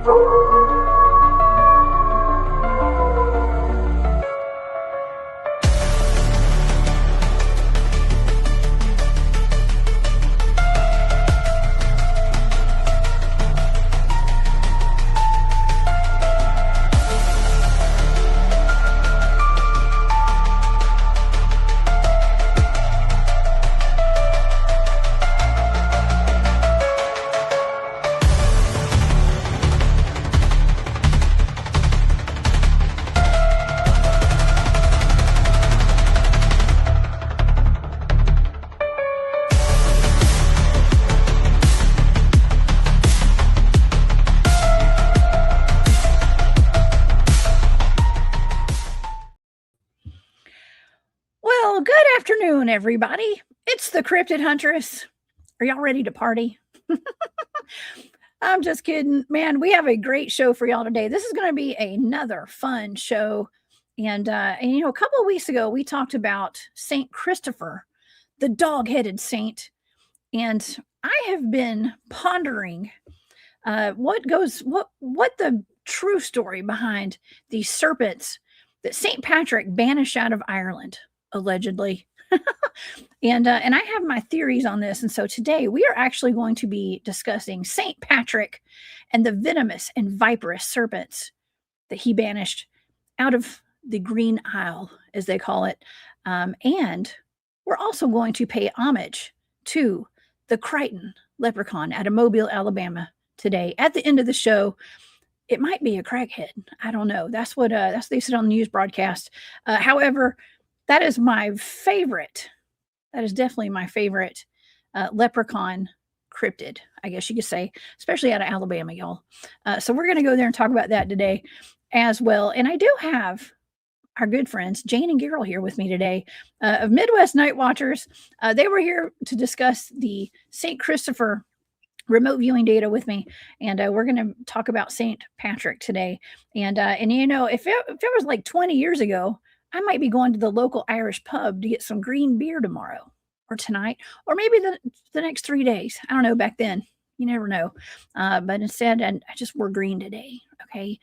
Well, good afternoon, everybody. It's the Cryptid Huntress. Are y'all ready to party? I'm just kidding. Man, we have a great show for y'all today. This is going to be another fun show. And a couple of weeks ago, we talked about Saint Christopher, the dog-headed saint. And I have been pondering what the true story behind these serpents that Saint Patrick banished out of Ireland, allegedly. And I have my theories on this. And so today we are actually going to be discussing Saint Patrick and the venomous and viperous serpents that he banished out of the Green Isle, as they call it. And we're also going to pay homage to the Crichton Leprechaun out of Mobile, Alabama today. At the end of the show, it might be a crackhead. I don't know. That's what they said on the news broadcast. However, that is my favorite. That is definitely my favorite leprechaun cryptid, I guess you could say, especially out of Alabama, y'all. So we're going to go there and talk about that today as well. And I do have our good friends, Jane and Geryl, here with me today of Midwest Night Watchers. They were here to discuss the St. Christopher remote viewing data with me. And we're going to talk about St. Patrick today. And if it was like 20 years ago, I might be going to the local Irish pub to get some green beer tomorrow or tonight, or maybe the next 3 days. I don't know, back then. You never know. But instead, I just wore green today, okay?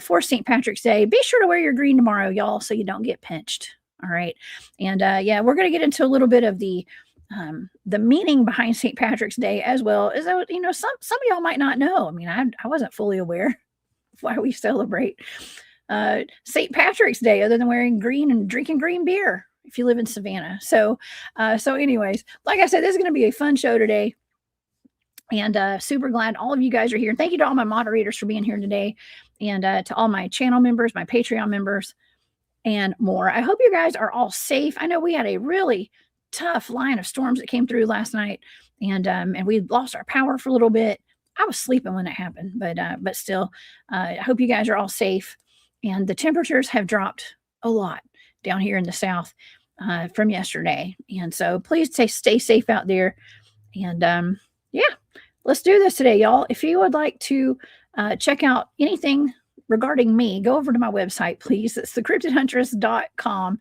For St. Patrick's Day. Be sure to wear your green tomorrow, y'all, so you don't get pinched, all right? And, we're going to get into a little bit of the meaning behind St. Patrick's Day as well. As some of y'all might not know. I mean, I wasn't fully aware of why we celebrate St. Patrick's Day, other than wearing green and drinking green beer if you live in Savannah. So anyways, like I said, this is going to be a fun show today. And super glad all of you guys are here. And thank you to all my moderators for being here today. And to all my channel members, my Patreon members, and more. I hope you guys are all safe. I know we had a really tough line of storms that came through last night. And we lost our power for a little bit. I was sleeping when it happened. But still, I hope you guys are all safe. And the temperatures have dropped a lot down here in the South from yesterday. And so please stay safe out there. And let's do this today, y'all. If you would like to check out anything regarding me, go over to my website, please. It's thecryptidhuntress.com.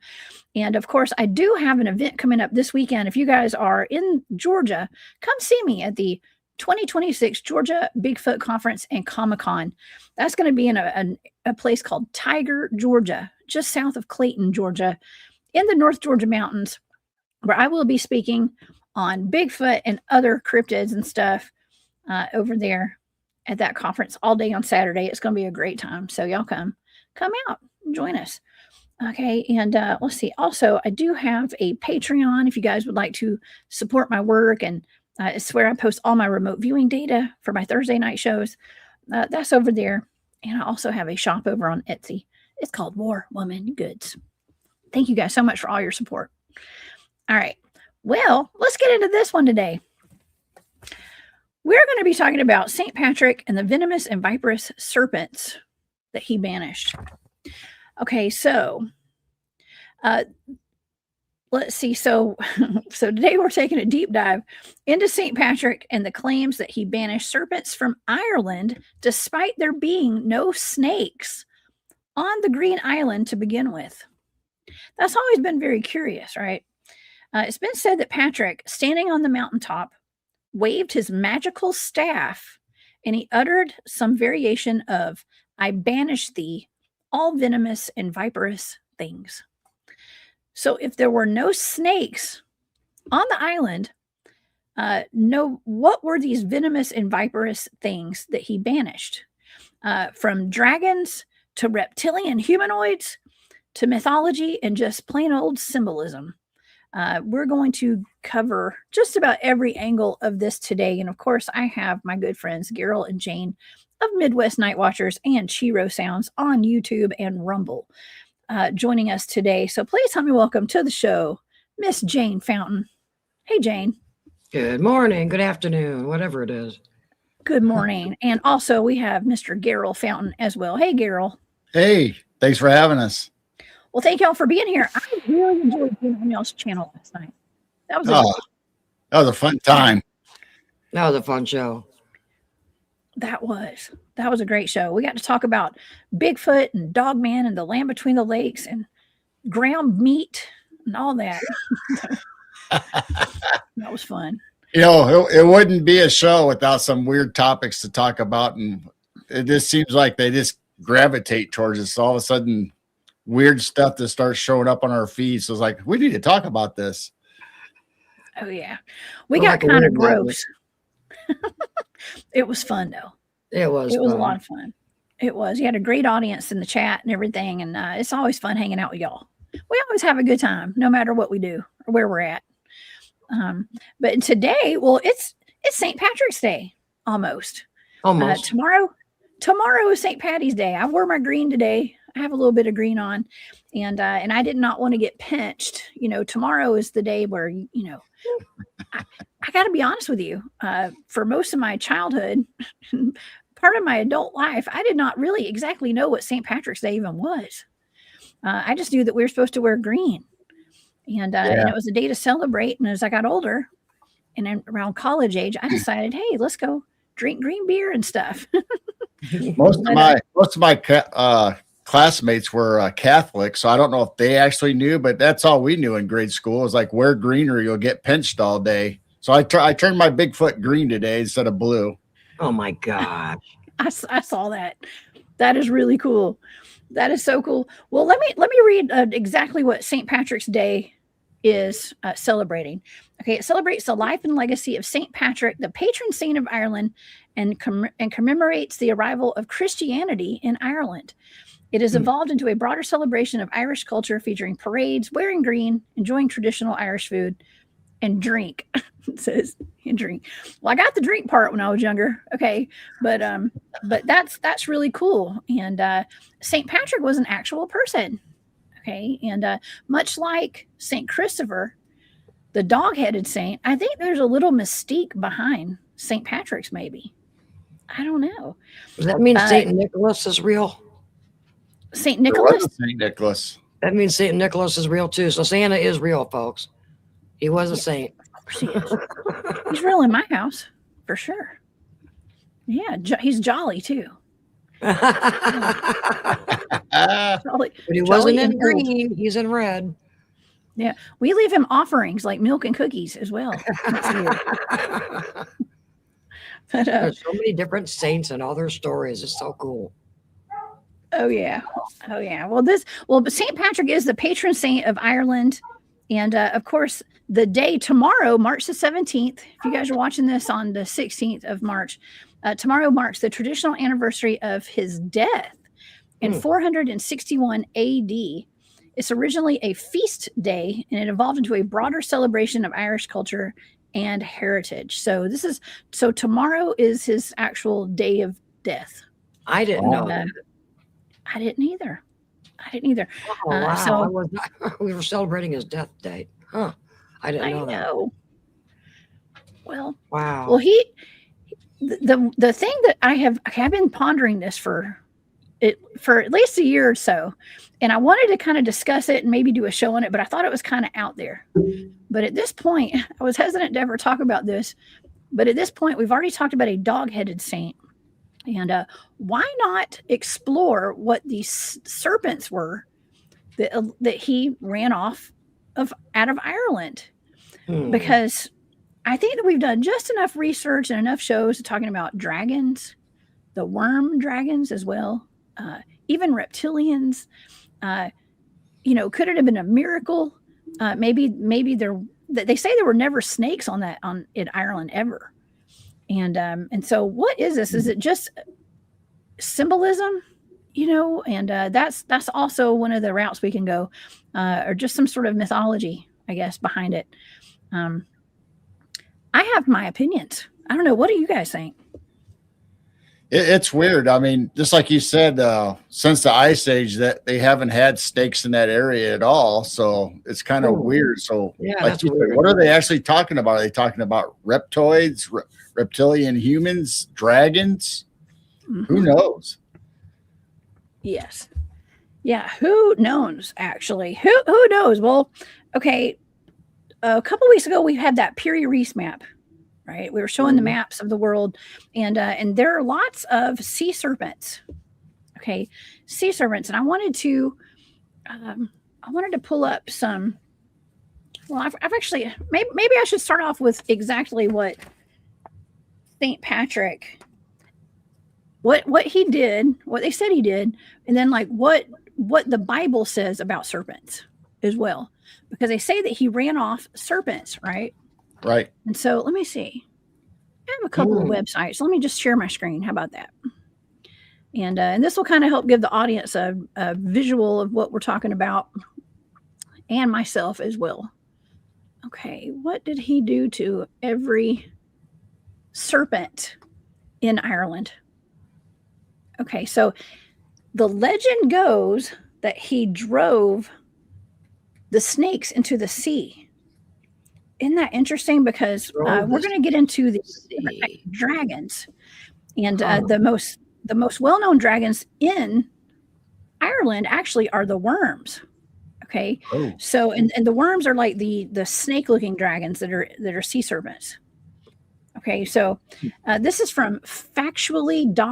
And of course, I do have an event coming up this weekend. If you guys are in Georgia, come see me at the 2026 Georgia Bigfoot Conference and Comic-Con. That's going to be in a place called Tiger, Georgia, just south of Clayton, Georgia, in the North Georgia mountains, where I will be speaking on Bigfoot and other cryptids and stuff over there at that conference all day on Saturday. It's going to be a great time. So y'all come out and join us. Okay. And let's see. Also, I do have a Patreon if you guys would like to support my work. And it's where I post all my remote viewing data for my Thursday night shows. That's over there. And I also have a shop over on Etsy. It's called War Woman Goods. Thank you guys so much for all your support. All right. Well, let's get into this one today. We're going to be talking about St. Patrick and the venomous and viperous serpents that he banished. Okay, so let's see. So today we're taking a deep dive into St. Patrick and the claims that he banished serpents from Ireland, despite there being no snakes on the Green Island to begin with. That's always been very curious, right? It's been said that Patrick, standing on the mountaintop, waved his magical staff and he uttered some variation of, I banish thee, all venomous and viperous things. So if there were no snakes on the island, what were these venomous and viperous things that he banished? From dragons to reptilian humanoids to mythology and just plain old symbolism. We're going to cover just about every angle of this today. And of course, I have my good friends Geryl and Jane of Midwest Night Watchers and Chiro Sounds on YouTube and Rumble joining us today. So please help me welcome to the show, Miss Jane Fountain. Hey, Jane. Good morning, good afternoon, whatever it is. Good morning. And also we have Mr. Geryl Fountain as well. Hey, Geryl. Hey, thanks for having us. Well, thank y'all for being here. I really enjoyed being on y'all's channel last night. That was a fun time. That was a fun show. That was a great show. We got to talk about Bigfoot and Dogman and the Land Between the Lakes and ground meat and all that. That was fun. You know, it wouldn't be a show without some weird topics to talk about, and it just seems like they just gravitate towards us. All of a sudden, weird stuff that starts showing up on our feeds. So it's like, we need to talk about this. Oh yeah, we got kind of gross. It was fun though. It was a lot of fun. It was. You had a great audience in the chat and everything, and it's always fun hanging out with y'all. We always have a good time, no matter what we do or where we're at. But today, well, it's St. Patrick's Day almost. Tomorrow is St. Patty's Day. I wore my green today. I have a little bit of green on, and I did not want to get pinched. You know, tomorrow is the day where I got to be honest with you. For most of my childhood, part of my adult life, I did not really exactly know what St. Patrick's Day even was. I just knew that we were supposed to wear green. And it was a day to celebrate. And as I got older and then around college age, I decided, hey, let's go drink green beer and stuff. Most of my classmates were Catholic, so I don't know if they actually knew, but that's all we knew in grade school. It was like, wear green or you'll get pinched all day. So I turned my Bigfoot green today instead of blue. Oh my gosh. I saw that. That is really cool. That is so cool. Well, let me read exactly what St. Patrick's Day is celebrating. Okay, it celebrates the life and legacy of St. Patrick, the patron saint of Ireland, and commemorates the arrival of Christianity in Ireland. It has evolved into a broader celebration of Irish culture featuring parades, wearing green, enjoying traditional Irish food, and drink. It says and drink. Well, I got the drink part when I was younger. Okay, but that's really cool. And St. Patrick was an actual person. Okay, and much like St. Christopher, the dog-headed saint, I think there's a little mystique behind St. Patrick's. Maybe, I don't know. Does that mean St. Nicholas is real? St. Nicholas. St. Nicholas. That means St. Nicholas is real too. So Santa is real, folks. He was a saint. He is. He's real in my house for sure. Yeah, he's jolly too. But he wasn't in green. He's in red. Yeah, we leave him offerings like milk and cookies as well. But, there's so many different saints and all their stories. It's so cool. Oh yeah. But St. Patrick is the patron saint of Ireland. And of course, the day tomorrow, March the 17th, if you guys are watching this on the 16th of March, tomorrow marks the traditional anniversary of his death in 461 AD. It's originally a feast day, and it evolved into a broader celebration of Irish culture and heritage. So tomorrow is his actual day of death. I didn't know that. I didn't either. Oh, wow. We were celebrating his death date. Huh. I didn't know that. Well, wow. Well, the thing that I've been pondering this for at least a year or so, and I wanted to kind of discuss it and maybe do a show on it, but I thought it was kind of out there. But at this point, I was hesitant to ever talk about this. But at this point, we've already talked about a dog-headed saint. And why not explore what these serpents were that he ran out of Ireland? Because I think that we've done just enough research and enough shows talking about dragons, the worm dragons as well, even reptilians. Could it have been a miracle? Maybe they say there were never snakes in Ireland ever. And so what is this? Is it just symbolism? And that's also one of the routes we can go, or just some sort of mythology, I guess, behind it. I have my opinions. I don't know. What do you guys think? It's weird. I mean, just like you said, since the Ice Age, that they haven't had snakes in that area at all. So it's kind of weird. So, like you said, what are they actually talking about? Are they talking about reptoids, reptilian humans, dragons? Mm-hmm. Who knows? Yes. Yeah. Who knows? Actually, who knows? Well, okay. A couple of weeks ago, we had that Piri Reis map. Right, we were showing the maps of the world, and there are lots of sea serpents. Okay, sea serpents, and I wanted to pull up some. Well, I've actually maybe I should start off with exactly what Saint Patrick, what he did, what they said he did, and then like what the Bible says about serpents as well, because they say that he ran off serpents, right? Right. And so let me see. I have a couple of websites. Let me just share my screen. How about that? And this will kind of help give the audience a visual of what we're talking about, and myself as well. Okay, what did he do to every serpent in Ireland? Okay, so the legend goes that he drove the snakes into the sea. Isn't that interesting? Because we're going to get into the dragons, and the most well-known dragons in Ireland actually are the worms. Okay, so and the worms are like the snake-looking dragons that are sea serpents. Okay, so this is from factually.com.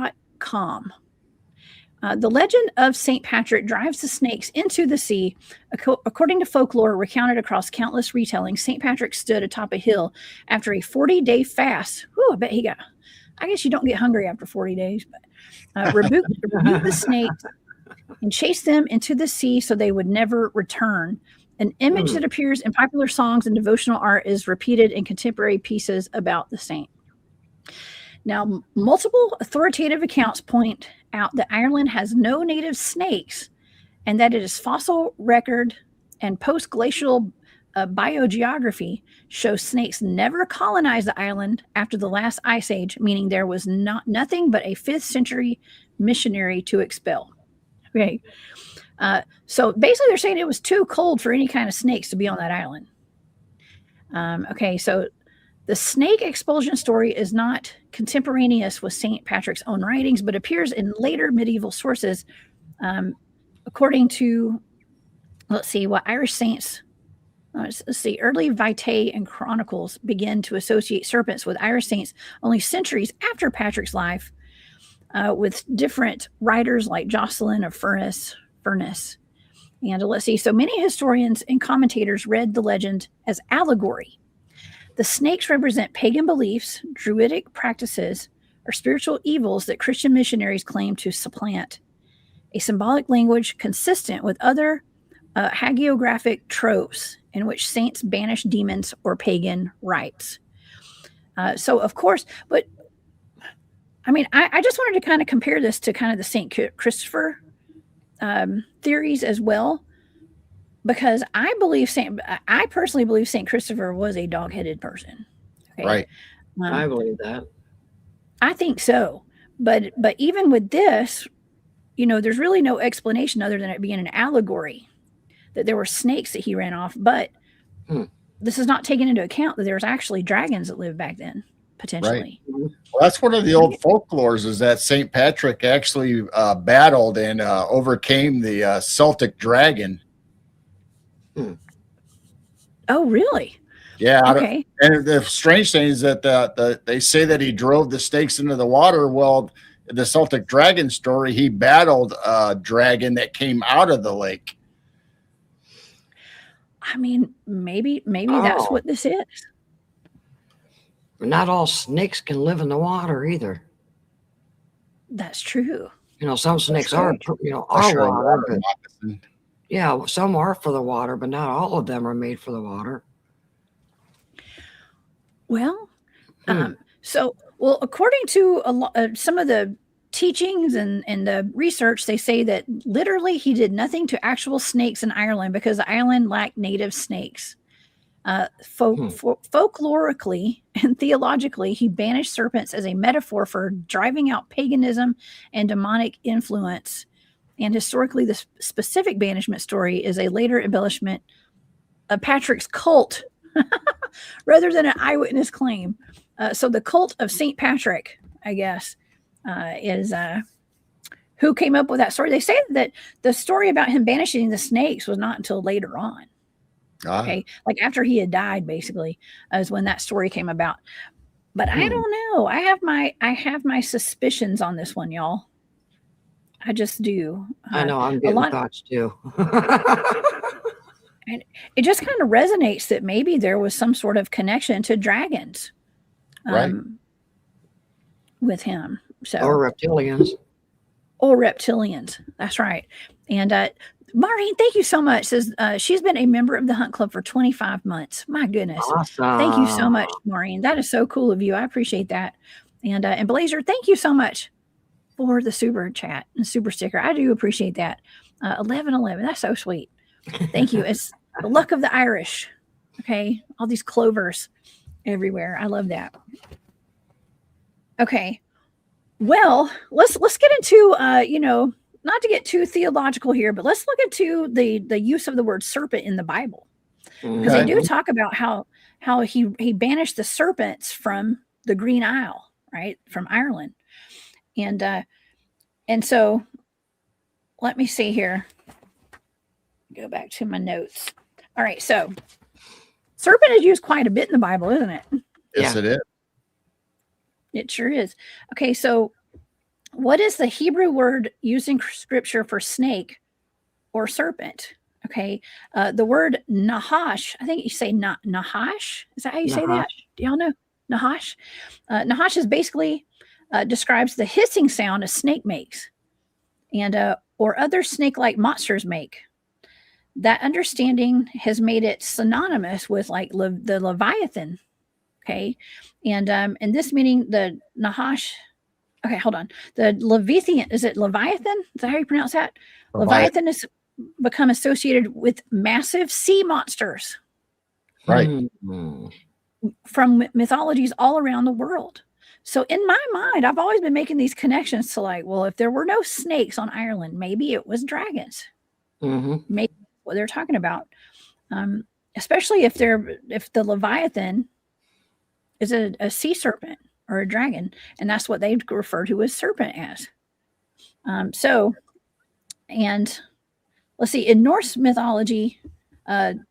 The legend of St. Patrick drives the snakes into the sea. According to folklore recounted across countless retellings, St. Patrick stood atop a hill after a 40-day fast. Ooh, I bet he got. I guess you don't get hungry after 40 days, but rebuked the snakes and chased them into the sea so they would never return. An image that appears in popular songs and devotional art is repeated in contemporary pieces about the saint. Now, multiple authoritative accounts point out that Ireland has no native snakes, and that it is fossil record and post-glacial biogeography shows snakes never colonized the island after the last ice age, meaning there was nothing but a 5th century missionary to expel. Okay, so basically they're saying it was too cold for any kind of snakes to be on that island. Okay, so the snake expulsion story is not contemporaneous with St. Patrick's own writings, but appears in later medieval sources. According to, let's see, what Irish saints, let's see, early Vitae and Chronicles begin to associate serpents with Irish saints only centuries after Patrick's life, with different writers like Jocelyn of Furness. And let's see, so many historians and commentators read the legend as allegory. The snakes represent pagan beliefs, druidic practices, or spiritual evils that Christian missionaries claim to supplant. A symbolic language consistent with other hagiographic tropes in which saints banish demons or pagan rites. So, of course, but I mean, I just wanted to kind of compare this to kind of the St. Christopher theories as well. Because I personally believe St. Christopher was a dog-headed person. Okay? Right. I believe that. I think so. But even with this, there's really no explanation other than it being an allegory, that there were snakes that he ran off. But this is not taking into account that there's actually dragons that lived back then, potentially. Right. Well, that's one of the old folklores, is that St. Patrick actually battled and overcame the Celtic dragon. Oh, really? Yeah. Okay. And the strange thing is that they say that he drove the snakes into the water. Well, the Celtic dragon story, he battled a dragon that came out of the lake. I mean, maybe that's what this is. Not all snakes can live in the water either. That's true. Some snakes are water. But, yeah, some are for the water, but not all of them are made for the water. Well, well, according to some of the teachings and the research, they say that literally he did nothing to actual snakes in Ireland because the island lacked native snakes. Folklorically and theologically, he banished serpents as a metaphor for driving out paganism and demonic influence. And historically, the specific banishment story is a later embellishment of Patrick's cult rather than an eyewitness claim. So the cult of St. Patrick, I guess, is who came up with that story. They say that the story about him banishing the snakes was not until later on. Okay, like after he had died, basically, is when that story came about. But I don't know. I have my suspicions on this one, y'all. I just do. I know. I'm getting thoughts too. And it just kind of resonates that maybe there was some sort of connection to dragons, right, with him. So or reptilians. That's right. And Maureen, thank you so much. Says she's been a member of the Hunt Club for 25 months. My goodness. Awesome. Thank you so much, Maureen. That is so cool of you. I appreciate that. And Blazer, thank you so much for the super chat and super sticker. I do appreciate that. 1111. That's so sweet. Thank you. It's the luck of the Irish. Okay. All these clovers everywhere. I love that. Okay. Well, let's get into not to get too theological here, but let's look into the use of the word serpent in the Bible. Because they do talk about how he banished the serpents from the Green Isle, right? From Ireland. And so let me see here. Go back to my notes. All right, so serpent is used quite a bit in the Bible, isn't it? Yes, it is. It sure is. Okay, so what is the Hebrew word used in scripture for snake or serpent? Okay, the word nahash, I think you say nahash. Is that how you say that? Do y'all know? Nahash? Nahash is basically describes the hissing sound a snake makes and or other snake-like monsters make. That understanding has made it synonymous with like the Leviathan. Okay, and this meaning the Nahash. Okay, hold on. The Leviathan, is it Leviathan? Is that how you pronounce that? Leviathan has become associated with massive sea monsters. Right. From mythologies all around the world. So in my mind, I've always been making these connections to like, well, if there were no snakes on Ireland, maybe it was dragons. Maybe what they're talking about. Especially if the Leviathan is a sea serpent or a dragon, and that's what they refer to as serpent as. And let's see, in Norse mythology, the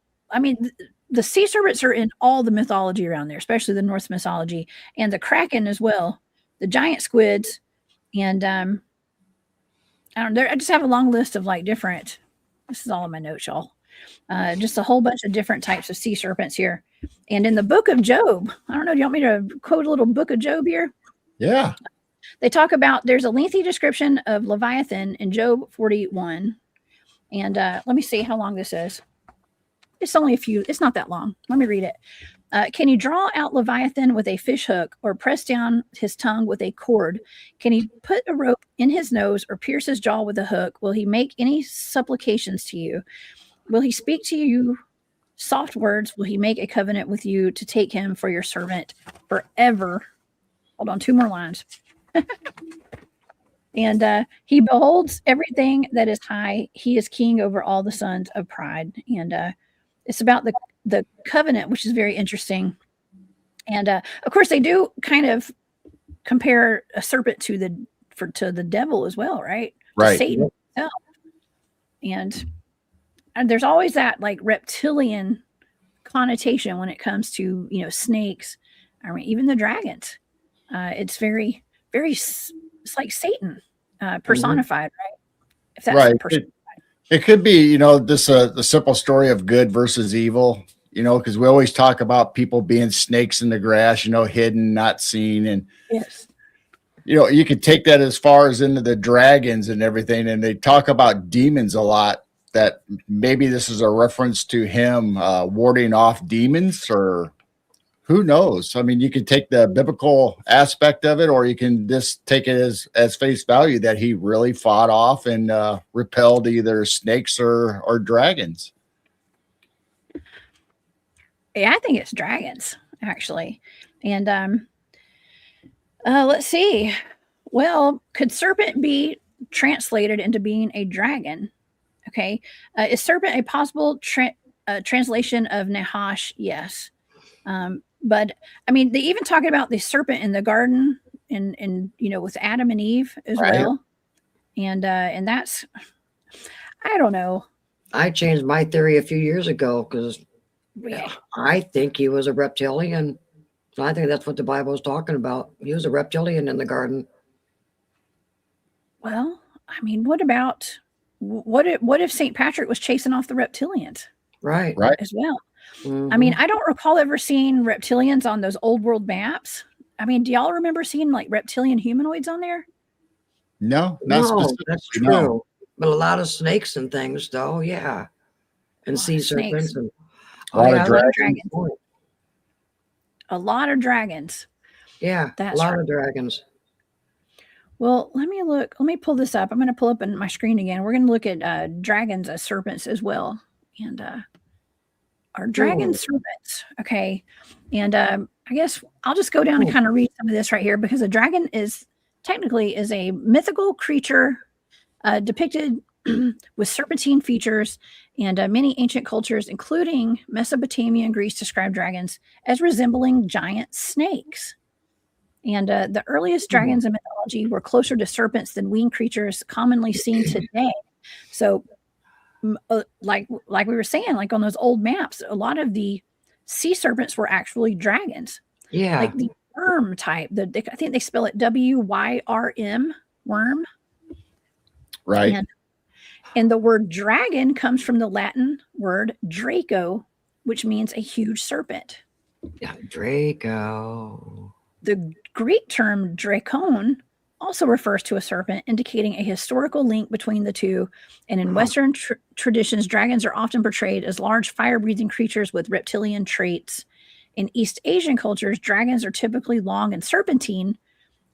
sea serpents are in all the mythology around there, especially the Norse mythology, and the kraken as well, the giant squids, and I don't know. I just have a long list of like different. This is all in my notes, y'all. Just a whole bunch of different types of sea serpents here. And in the book of Job, I don't know, do you want me to quote a little book of Job here? Yeah. They talk about, there's a lengthy description of Leviathan in Job 41. And let me see how long this is. It's only it's not that long. Let me read it. Can you draw out Leviathan with a fish hook or press down his tongue with a cord? Can he put a rope in his nose or pierce his jaw with a hook? Will he make any supplications to you? Will he speak to you soft words? Will he make a covenant with you to take him for your servant forever? Hold on, 2 more lines. And he beholds everything that is high. He is king over all the sons of pride. And it's about the covenant, which is very interesting. And of course, they do kind of compare a serpent to the devil as well, right? Right. To Satan himself. And there's always that like reptilian connotation when it comes to snakes. I mean, even the dragons. It's very, very. It's like Satan personified, right? If that's right. Personified. It could be, this the simple story of good versus evil. you know, because we always talk about people being snakes in the grass, you know, hidden, not seen. And, Yes. you know, you could take that as far as into the dragons and everything. And they talk about demons a lot, that maybe this is a reference to him warding off demons, or who knows? I mean, you could take the biblical aspect of it, or you can just take it as face value that he really fought off and repelled either snakes or dragons. Yeah, I think it's dragons, actually. And let's see. Well, could serpent be translated into being a dragon? Okay. Is serpent a possible translation of Nahash? Yes. But I mean, they even talking about the serpent in the garden and you know, with Adam and Eve as well. And that's, I don't know. I changed my theory a few years ago because I think he was a reptilian. I think that's what the Bible is talking about. He was a reptilian in the garden. Well, I mean, what if St. Patrick was chasing off the reptilians? Right. As well. I mean, I don't recall ever seeing reptilians on those old world maps. I mean, do y'all remember seeing like reptilian humanoids on there? No, that's true. No. But a lot of snakes and things, though. Yeah. And sea serpents. And a lot of dragons. A lot of dragons. Yeah. That's a lot of dragons. Well, let me look. Let me pull this up. I'm going to pull up in my screen again. We're going to look at dragons as serpents as well. And are dragons serpents? Okay. And I guess I'll just go down and kind of read some of this right here, because a dragon is technically a mythical creature depicted with serpentine features, and many ancient cultures, including Mesopotamia and Greece, describe dragons as resembling giant snakes. And the earliest dragons in mythology were closer to serpents than winged creatures commonly seen today. So, like we were saying, like on those old maps, a lot of the sea serpents were actually dragons. Yeah, like the worm type. I think they spell it WYRM, worm. Right. And the word dragon comes from the Latin word Draco, which means a huge serpent. Yeah, Draco. The Greek term dracon also refers to a serpent, indicating a historical link between the two. And in Western traditions, dragons are often portrayed as large fire-breathing creatures with reptilian traits. In East Asian cultures, dragons are typically long and serpentine,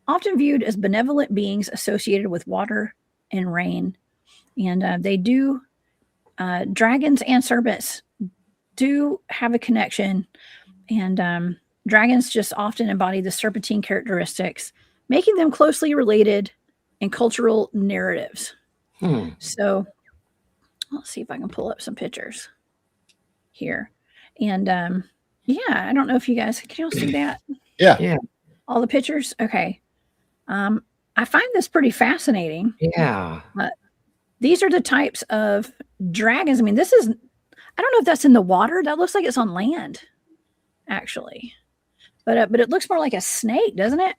often viewed as benevolent beings associated with water and rain. And dragons and serpents do have a connection. And dragons just often embody the serpentine characteristics, making them closely related in cultural narratives. So let's see if I can pull up some pictures here. And I don't know if you guys, can you all see that? Yeah. All the pictures? Okay. I find this pretty fascinating. Yeah. These are the types of dragons. I mean, I don't know if that's in the water. That looks like it's on land, actually. But it looks more like a snake, doesn't it?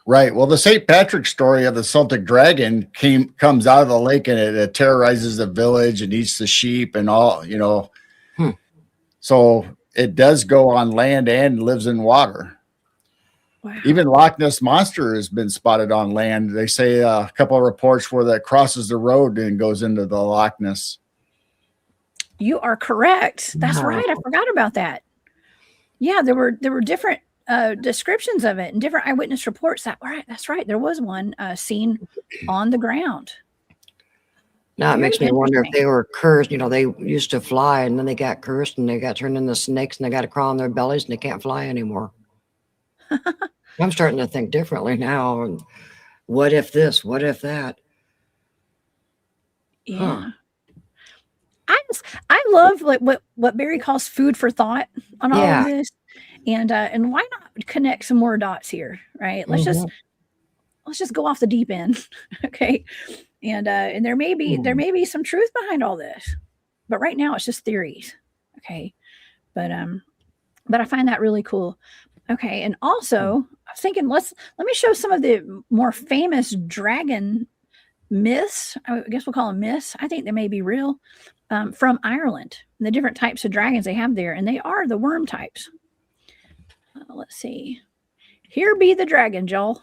Right. Well, the St. Patrick story of the Celtic dragon comes out of the lake, and it terrorizes the village and eats the sheep and all, you know. So it does go on land and lives in water. Wow. Even Loch Ness Monster has been spotted on land. They say a couple of reports where that crosses the road and goes into the Loch Ness. You are correct. That's right. I forgot about that. Yeah, there were different descriptions of it and different eyewitness reports. That's right. There was one seen on the ground. Now it makes me wonder if they were cursed. You know, they used to fly, and then they got cursed, and they got turned into snakes, and they got to crawl on their bellies, and they can't fly anymore. I'm starting to think differently now. What if this? What if that? Yeah. I love like what Barry calls food for thought on all of this. And why not connect some more dots here, right? Let's just go off the deep end. Okay. And there may be some truth behind all this. But right now it's just theories. Okay. But I find that really cool. Okay. And also I was thinking, let me show some of the more famous dragon myths. I guess we'll call them myths. I think they may be real. from Ireland, and the different types of dragons they have there, and they are the worm types. Let's see. Here be the dragon, Joel.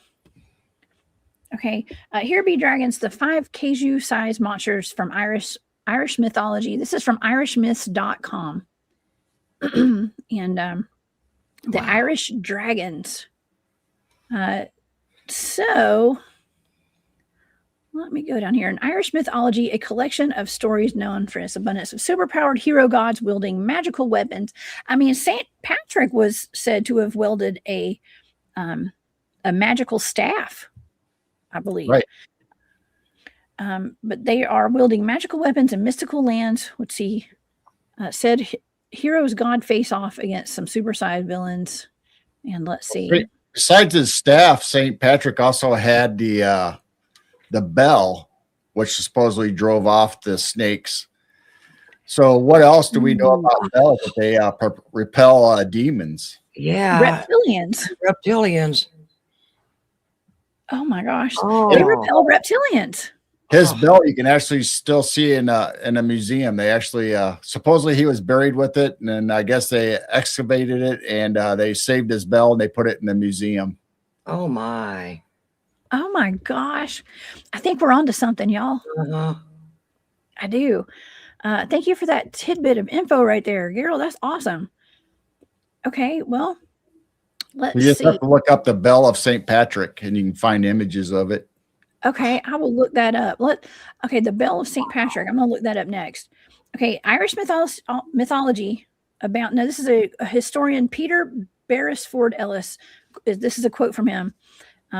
Okay, here be dragons, the 5 Kaiju-sized monsters from Irish mythology. This is from irishmyths.com. And the Irish dragons. So let me go down here. In Irish mythology, a collection of stories known for its abundance of superpowered hero gods wielding magical weapons. I mean, St. Patrick was said to have wielded a magical staff, I believe. Right. But they are wielding magical weapons in mystical lands, which he said heroes god face off against some supersized villains. And let's see. Besides his staff, St. Patrick also had the bell, which supposedly drove off the snakes. So what else do we know about bells? That they repel demons. Yeah. Reptilians. Oh my gosh. They repel reptilians. His bell you can actually still see in a museum. They actually supposedly he was buried with it, and then I guess they excavated it and they saved his bell and they put it in the museum. Oh my gosh. I think we're on to something, y'all. I do. Thank you for that tidbit of info right there, Geryl. That's awesome. Okay, well, let's see. You just have to look up the bell of St. Patrick and you can find images of it. Okay, I will look that up. Okay, the Bell of St. Patrick. I'm going to look that up next. Okay, Irish mythology about, now this is a historian, Peter Beresford Ellis. This is a quote from him,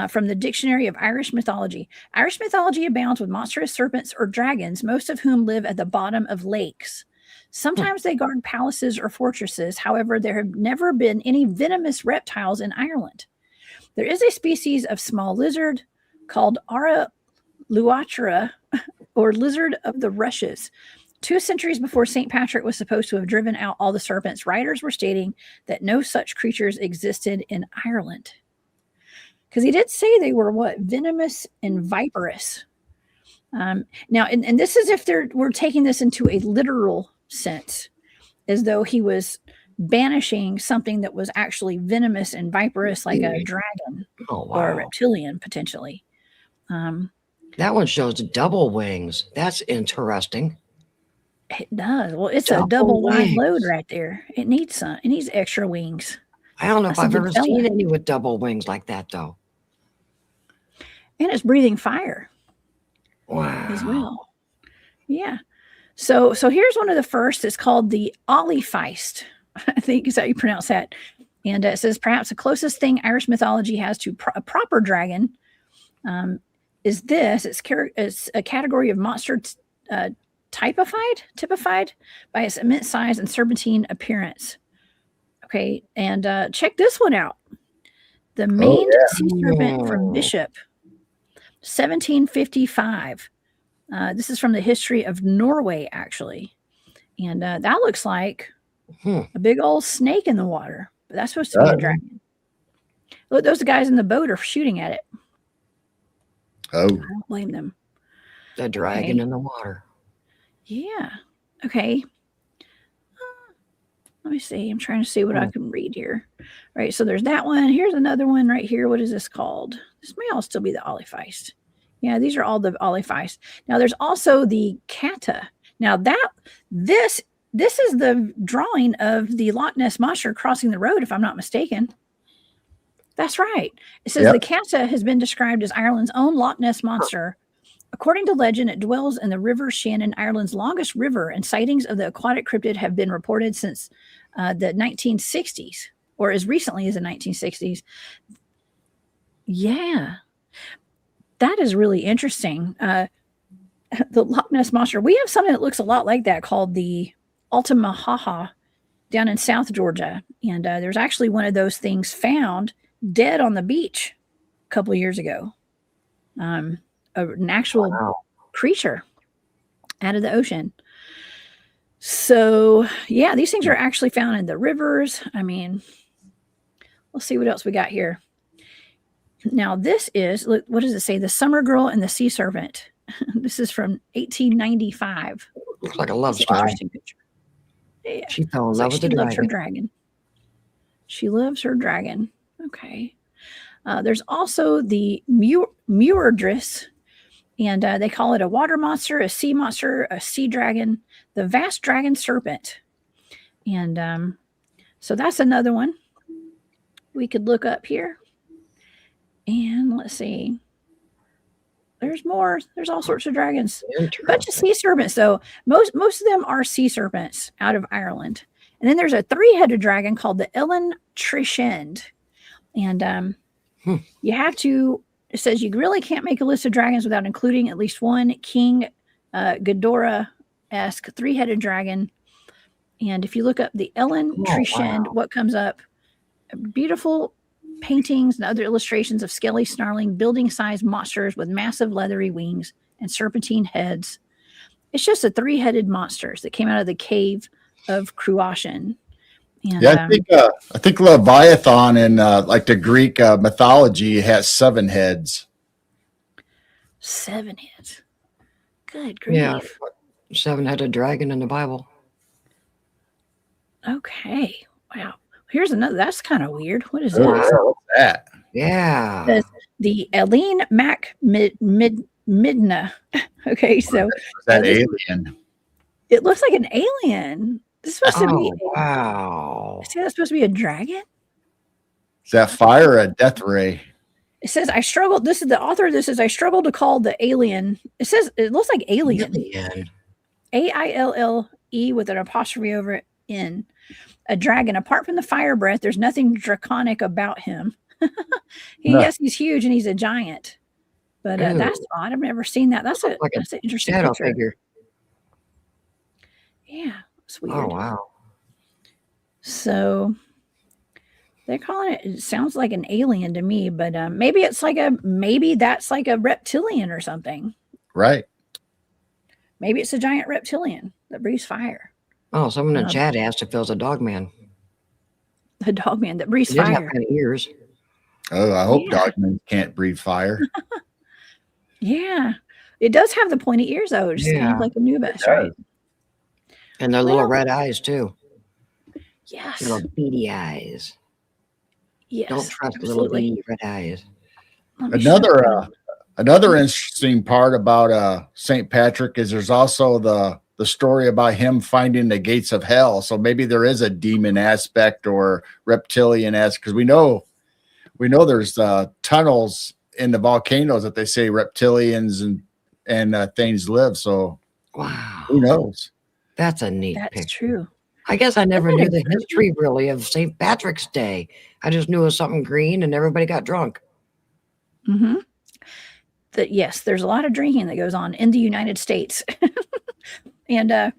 from the Dictionary of Irish Mythology. Irish mythology abounds with monstrous serpents or dragons, most of whom live at the bottom of lakes. Sometimes they guard palaces or fortresses. However, there have never been any venomous reptiles in Ireland. There is a species of small lizard called Ara luatra, or lizard of the rushes. 2 centuries before St. Patrick was supposed to have driven out all the serpents, writers were stating that no such creatures existed in Ireland. Because he did say they were venomous and viperous. Now, and this is if we're taking this into a literal sense, as though he was banishing something that was actually venomous and viperous, like a dragon or a reptilian, potentially. That one shows double wings. That's interesting. It does. Well, it's a double wide load right there. It needs extra wings. I don't know if I've ever seen any with double wings like that, though. And it's breathing fire. Wow. As well. Yeah. So here's one of the first. It's called the Olliefeist. I think is how you pronounce that. And it says perhaps the closest thing Irish mythology has to a proper dragon is this. It's a category of monster typified by its immense size and serpentine appearance. Okay, and check this one out. The maned sea serpent from Bishop, 1755. This is from the history of Norway, actually. And that looks like a big old snake in the water. But that's supposed to be a dragon. Look, those guys in the boat are shooting at it. Oh. I don't blame them. The dragon in the water. Yeah. Okay. Let me see. I'm trying to see what I can read here. All right. So there's that one. Here's another one right here. What is this called? This may all still be the Olliefeist. Yeah, these are all the Olliefeist. Now there's also the Kata. Now this is the drawing of the Loch Ness Monster crossing the road, if I'm not mistaken. That's right. It says the Kata has been described as Ireland's own Loch Ness Monster. According to legend, it dwells in the River Shannon, Ireland's longest river, and sightings of the aquatic cryptid have been reported since the 1960s, or as recently as the 1960s. Yeah, that is really interesting. The Loch Ness Monster. We have something that looks a lot like that called the Altamahaha down in South Georgia. And there's actually one of those things found dead on the beach a couple of years ago. An actual creature out of the ocean. So, yeah, these things are actually found in the rivers. I mean, let's see what else we got here. Now, this is, what does it say? The Summer Girl and the Sea Serpent. This is from 1895. Looks like a love It's an story. interesting picture. Yeah. She fell in It's love like with she the loves her dragon. dragon. She loves her dragon. Okay. There's also the Muirdris, and they call it a water monster, a sea monster, a sea dragon, the vast dragon serpent. And so that's another one we could look up here. And let's see. There's more. There's all sorts of dragons. Bunch of sea serpents, though. Most of them are sea serpents out of Ireland. And then there's a 3-headed dragon called the Ellen Trishend. And you have to, it says you really can't make a list of dragons without including at least one King Ghidorah-esque 3-headed dragon. And if you look up the Ellen Trishend, what comes up? Beautiful paintings and other illustrations of scaly, snarling, building-sized monsters with massive leathery wings and serpentine heads. It's just a 3-headed monsters that came out of the cave of Croagh. And, yeah, I think Leviathan in like the Greek mythology has 7 heads. 7 heads. Good grief. Yeah, 7-headed dragon in the Bible. Okay. Wow. Here's another. That's kind of weird. What is Oh, this? what's that? Yeah. The Eileen Mac Midna. Okay, so Is that alien? it looks like an alien. This is supposed to be. Wow. See, that's supposed to be a dragon. Is that fire or a death ray? It says I struggled. This is the author. This is I struggled to call the alien. It says it looks like alien. AILLE with an apostrophe over it in. A dragon. Apart from the fire breath, there's nothing draconic about him. Yes, he's huge and he's a giant. But that's odd. I've never seen that. That's an interesting shadow picture. figure. Yeah, it's weird. Oh wow. So they're calling it. It sounds like an alien to me, but maybe that's like a reptilian or something. Right. Maybe it's a giant reptilian that breathes fire. Oh, someone in chat asked if it was a dog man. The dog man that breathes He did have fire. kind of ears. Oh, I hope dogmen can't breathe fire. Yeah, it does have the pointy ears though, just kind of like a Nubis, right? And their little red eyes too. Yes. Little beady eyes. Yes. Don't trust absolutely. little beady red eyes. Another interesting part about St. Patrick is there's also the story about him finding the gates of hell. So maybe there is a demon aspect or reptilian aspect, because we know there's tunnels in the volcanoes that they say reptilians and things live. So wow, who knows? That's a neat That's picture. true. I guess I never knew the history really of St. Patrick's Day. I just knew it was something green and everybody got drunk. Mm-hmm. Yes, there's a lot of drinking that goes on in the United States. And yeah,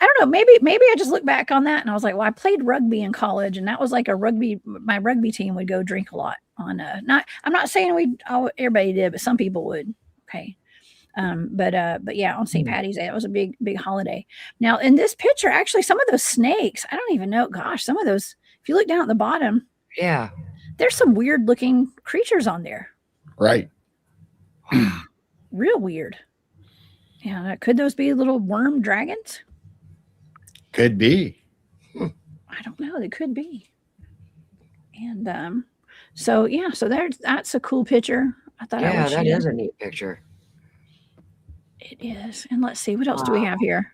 I don't know. Maybe I just look back on that and I was like, well, I played rugby in college, and that was like my rugby team would go drink a lot on I'm not saying everybody did, but some people would. Okay. But yeah, on St. Patty's Day, that was a big holiday. Now in this picture, actually some of those snakes, I don't even know. Gosh, some of those, if you look down at the bottom, yeah, there's some weird looking creatures on there. Right. Real weird. Yeah, could those be little worm dragons? Could be. I don't know. They could be. And so yeah, so that's a cool picture. I thought I would share. that is a neat picture. It is. And let's see, what else do we have here?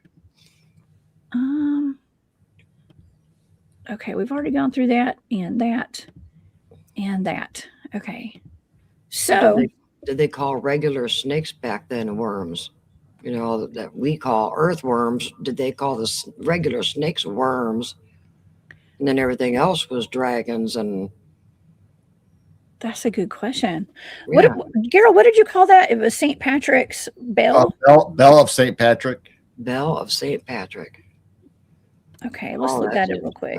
Okay, we've already gone through that and that and that. Okay. So did they call regular snakes back then worms? You know, that we call earthworms. Did they call the regular snakes worms? And then everything else was dragons and. That's a good question. Yeah. Geryl, what did you call that? It was St. Patrick's bell? Bell of St. Patrick. Bell of St. Patrick. Okay, let's look at it real quick.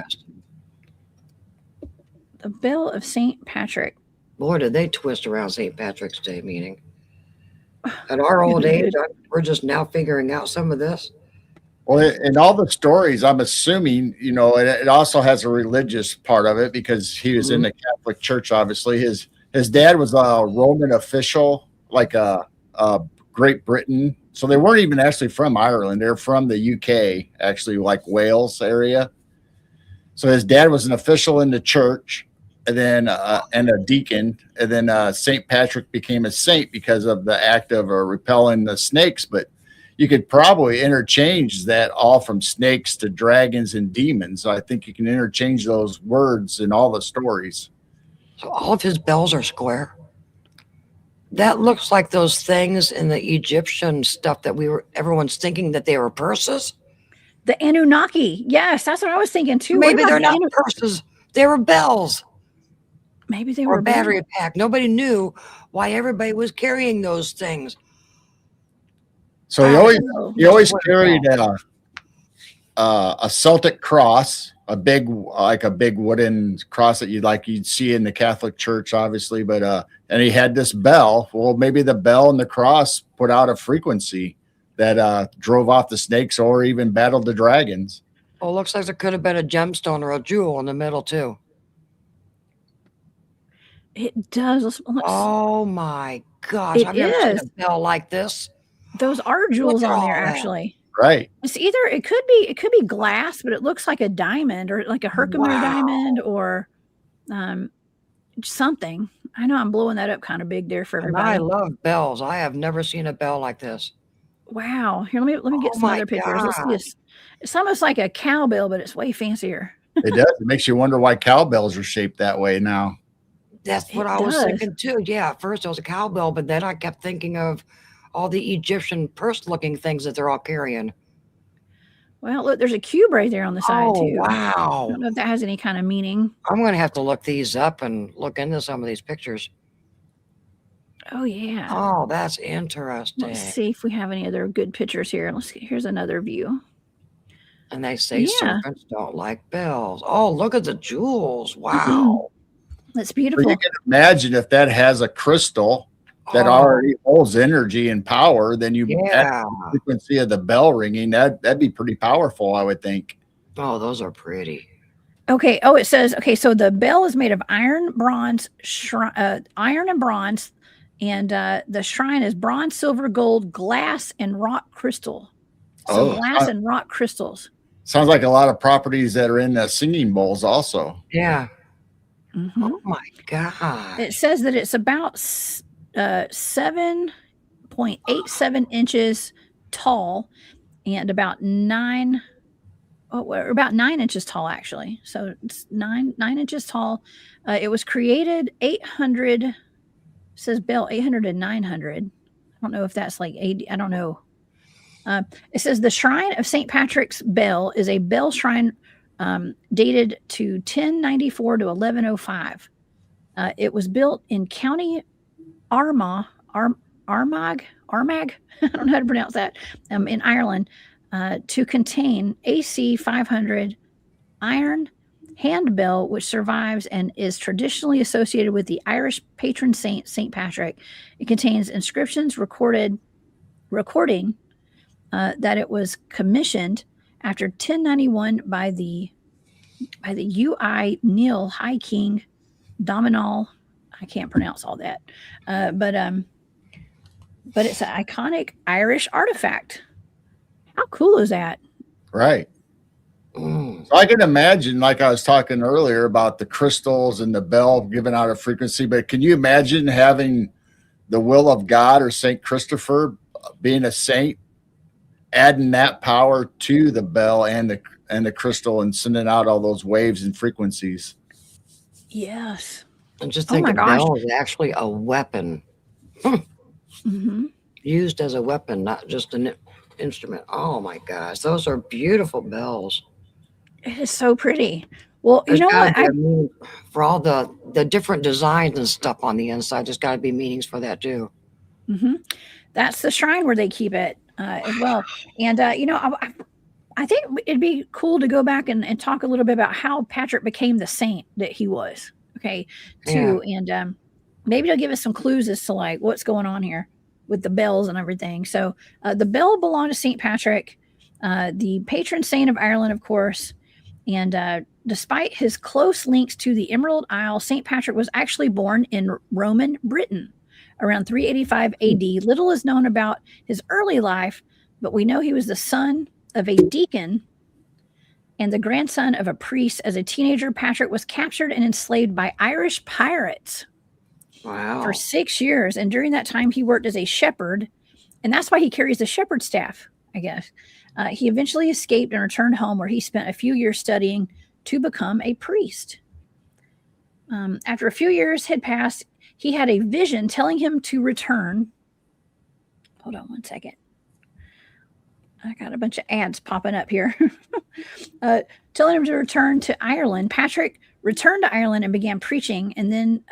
The Bell of St. Patrick. Boy, did they twist around St. Patrick's Day meeting. At our old age, we're just now figuring out some of this. Well, in all the stories, I'm assuming, you know, it also has a religious part of it because he was in the Catholic Church. Obviously, his dad was a Roman official, like a Great Britain. So they weren't even actually from Ireland. They're from the UK, actually, like Wales area. So his dad was an official in the church, and then and a deacon, and then St. Patrick became a saint because of the act of repelling the snakes. But you could probably interchange that all from snakes to dragons and demons. So I think you can interchange those words in all the stories. So all of his bells are square. That looks like those things in the Egyptian stuff that everyone's thinking that they were purses. The Anunnaki. Yes, that's what I was thinking too. Maybe they're not purses. They were bells. Maybe they or were a battery pack. Nobody knew why everybody was carrying those things. So he always carried a Celtic cross, a big wooden cross that you'd see in the Catholic Church, obviously. But and he had this bell. Well, maybe the bell and the cross put out a frequency that drove off the snakes or even battled the dragons. Oh, looks like there could have been a gemstone or a jewel in the middle too. It does. Oh my gosh! I've never seen a bell like this. Those are jewels on there, actually. Right. It's it could be glass, but it looks like a diamond or like a Herkimer diamond or something. I know I'm blowing that up kind of big there for everybody. And I love bells. I have never seen a bell like this. Wow. Here, let me get some other pictures. Let's see this. It's almost like a cowbell, but it's way fancier. It does. It makes you wonder why cowbells are shaped that way now. That's what I was thinking too. Yeah, at first it was a cowbell, but then I kept thinking of all the Egyptian purse-looking things that they're all carrying. Well, look, there's a cube right there on the side too. Wow. I don't know if that has any kind of meaning. I'm going to have to look these up and look into some of these pictures. Oh, yeah. Oh, that's interesting. Let's see if we have any other good pictures here. Here's another view. And they say serpents don't like bells. Oh, look at the jewels. Wow. That's beautiful. But you can imagine if that has a crystal that already holds energy and power, then you add the frequency of the bell ringing. That'd be pretty powerful, I would think. Oh, those are pretty. Okay. Oh, it says, so the bell is made of iron, bronze, iron and bronze, and the shrine is bronze, silver, gold, glass, and rock crystal. So glass and rock crystals. Sounds like a lot of properties that are in the singing bowls also. Yeah. Mm-hmm. Oh my God. It says that it's about 7.87 inches tall and about 9 inches tall, actually. So it's 9 inches tall. It was created 800, says bell 800 to 900. I don't know if that's like 80. I don't know. It says the Shrine of St. Patrick's Bell is a bell shrine dated to 1094 to 1105. It was built in County Armagh. I don't know how to pronounce that. In Ireland, to contain AC 500 iron handbell, which survives and is traditionally associated with the Irish patron saint, St. Patrick. It contains inscriptions recording that it was commissioned after 1091 by the UI Neil High King Dominal. I can't pronounce all that, but it's an iconic Irish artifact. How cool is that? Right. So I can imagine, like I was talking earlier about the crystals and the bell giving out a frequency, but can you imagine having the will of God or Saint Christopher being a saint, adding that power to the bell and the crystal and sending out all those waves and frequencies? Yes. And just think, a bell is actually a weapon. Mm-hmm. Used as a weapon, not just an instrument. Oh my gosh, those are beautiful bells. It is so pretty. Well, you know what? For all the different designs and stuff on the inside, there's got to be meanings for that too. Mm-hmm. That's the shrine where they keep it as well. And I think it'd be cool to go back and talk a little bit about how Patrick became the saint that he was. Okay, too, and maybe it'll give us some clues as to like what's going on here with the bells and everything. So the bell belonged to St. Patrick, the patron saint of Ireland, of course. And despite his close links to the Emerald Isle, St. Patrick was actually born in Roman Britain. around 385 AD. Little is known about his early life, but we know he was the son of a deacon and the grandson of a priest. As a teenager, Patrick was captured and enslaved by Irish pirates for 6 years. And during that time, he worked as a shepherd. And that's why he carries the shepherd staff, I guess. He eventually escaped and returned home, where he spent a few years studying to become a priest. After a few years had passed, he had a vision telling him to return. Hold on one second. I got a bunch of ads popping up here. Telling him to return to Ireland. Patrick returned to Ireland and began preaching, and then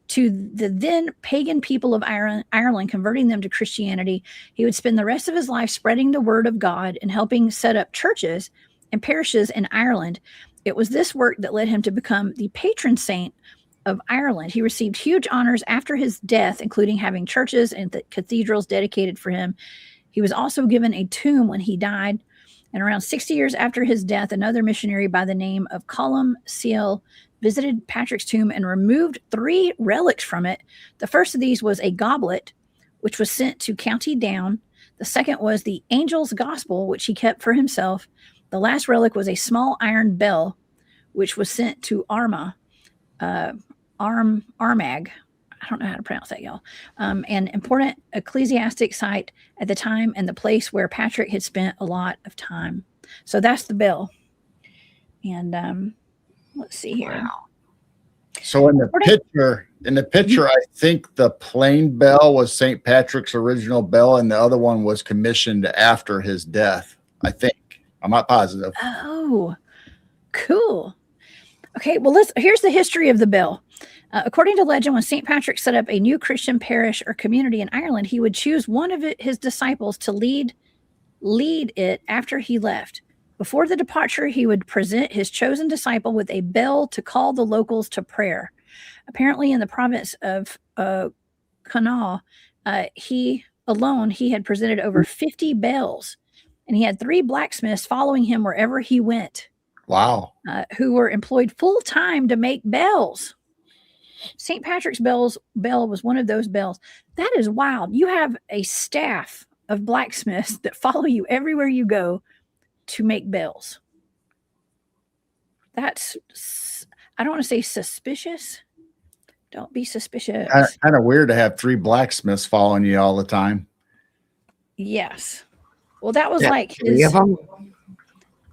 to the then pagan people of Ireland, converting them to Christianity. He would spend the rest of his life spreading the word of God and helping set up churches and parishes in Ireland. It was this work that led him to become the patron saint of Ireland. He received huge honors after his death, including having churches and cathedrals dedicated for him. He was also given a tomb when he died. And around 60 years after his death, another missionary by the name of Colum Seal visited Patrick's tomb and removed 3 relics from it. The first of these was a goblet, which was sent to County Down. The second was the Angel's Gospel, which he kept for himself. The last relic was a small iron bell, which was sent to Armagh. I don't know how to pronounce that, y'all. An important ecclesiastic site at the time, and the place where Patrick had spent a lot of time. So that's the bell. And let's see here. Wow. So in the picture, I think the plain bell was St. Patrick's original bell, and the other one was commissioned after his death. I think. I'm not positive. Oh, cool. Okay, well, here's the history of the bell. According to legend, when St. Patrick set up a new Christian parish or community in Ireland, he would choose one of his disciples to lead it after he left. Before the departure, he would present his chosen disciple with a bell to call the locals to prayer. Apparently, in the province of Connaught, he had presented over 50 bells, and he had 3 blacksmiths following him wherever he went. Wow. Who were employed full-time to make bells. St. Patrick's bell was one of those bells. That is wild. You have a staff of blacksmiths that follow you everywhere you go to make bells. That's, I don't want to say suspicious. Don't be suspicious. Kind of weird to have 3 blacksmiths following you all the time. Yes. Well, that was like his...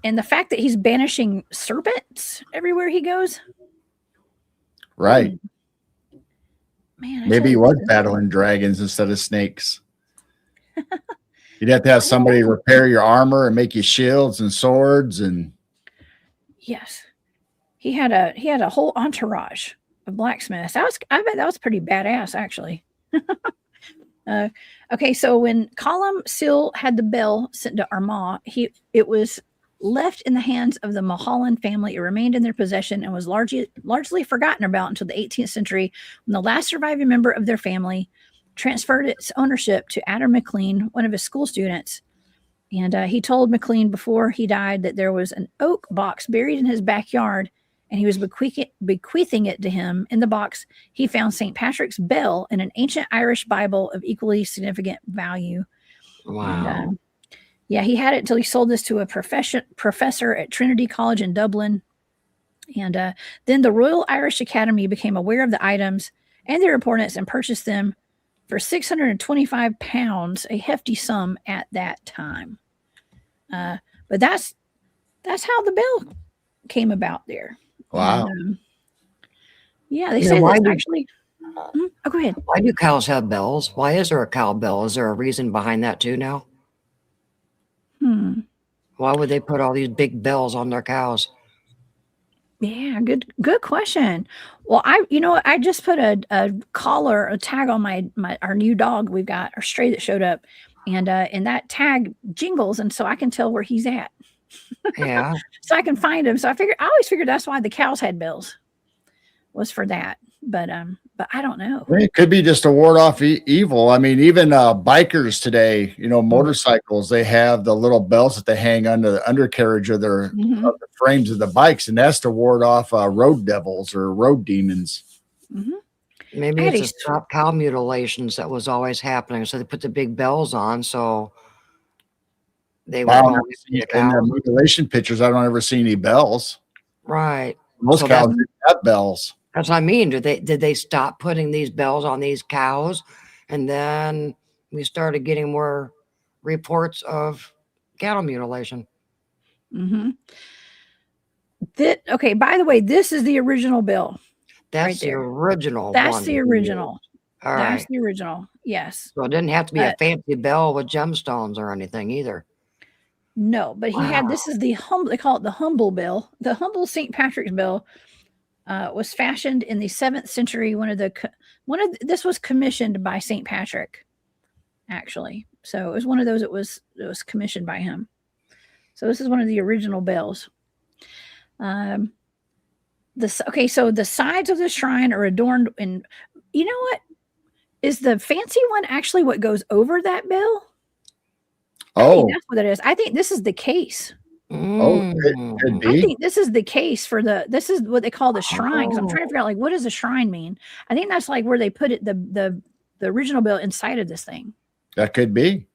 And the fact that he's banishing serpents everywhere he goes. Right. Man, maybe he was battling dragons instead of snakes. You'd have to have somebody repair your armor and make you shields and swords. And yes, he had a whole entourage of blacksmiths. I bet that was pretty badass, actually. Okay, so when Colum Seal had the bell sent to Armagh, it was left in the hands of the Mulholland family. It remained in their possession and was largely forgotten about until the 18th century, when the last surviving member of their family transferred its ownership to Adam McLean, one of his school students. And he told McLean before he died that there was an oak box buried in his backyard, and he was bequeathing it to him. In the box, he found St. Patrick's bell and an ancient Irish Bible of equally significant value. Wow. And, yeah, he had it until he sold this to a professor at Trinity College in Dublin. And then the Royal Irish Academy became aware of the items and their importance and purchased them for £625, a hefty sum at that time. But that's how the bell came about there. Wow. And, yeah, they say that's actually... Oh, go ahead. Why do cows have bells? Why is there a cow bell? Is there a reason behind that too now? Why would they put all these big bells on their cows? Yeah, good question. Well, I just put a tag on our new dog we've got, our stray that showed up, and that tag jingles, and so I can tell where he's at. Yeah. So I can find him. So I always figured that's why the cows had bells, was for that. But I don't know. It could be just to ward off evil. I mean, even bikers today, motorcycles, they have the little bells that they hang under the undercarriage of of the frames of the bikes, and that's to ward off road devils or road demons. Maybe I had it's a a stop cow mutilations that was always happening. So they put the big bells on, so they would I don't know ever the see in the cows. mutilation pictures. I don't ever see any bells. Right. Most So cows didn't have bells. that's what I mean. Did they stop putting these bells on these cows? And then we started getting more reports of cattle mutilation. Mm-hmm. Okay, by the way, this is the original bill. That's right the there. original That's one. the original. All That's right. the original. Yes. So it didn't have to be a But fancy bell with gemstones or anything either. no, but he had, Wow. this is the humble, they call it the humble bill. The humble St. Patrick's bill was fashioned in the 7th century. This was commissioned by St. Patrick, actually. So it was one of those, it was commissioned by him. So this is one of the original bells. Okay, so the sides of the shrine are adorned in, you know what? Is the fancy one actually what goes over that bell? I think that's what it is. I think this is the case. Oh, it could I be. think this is the case for this is what they call the shrine. Because I'm trying to figure out, like, what does a shrine mean? I think that's like where they put it, the original bell inside of this thing. That could be.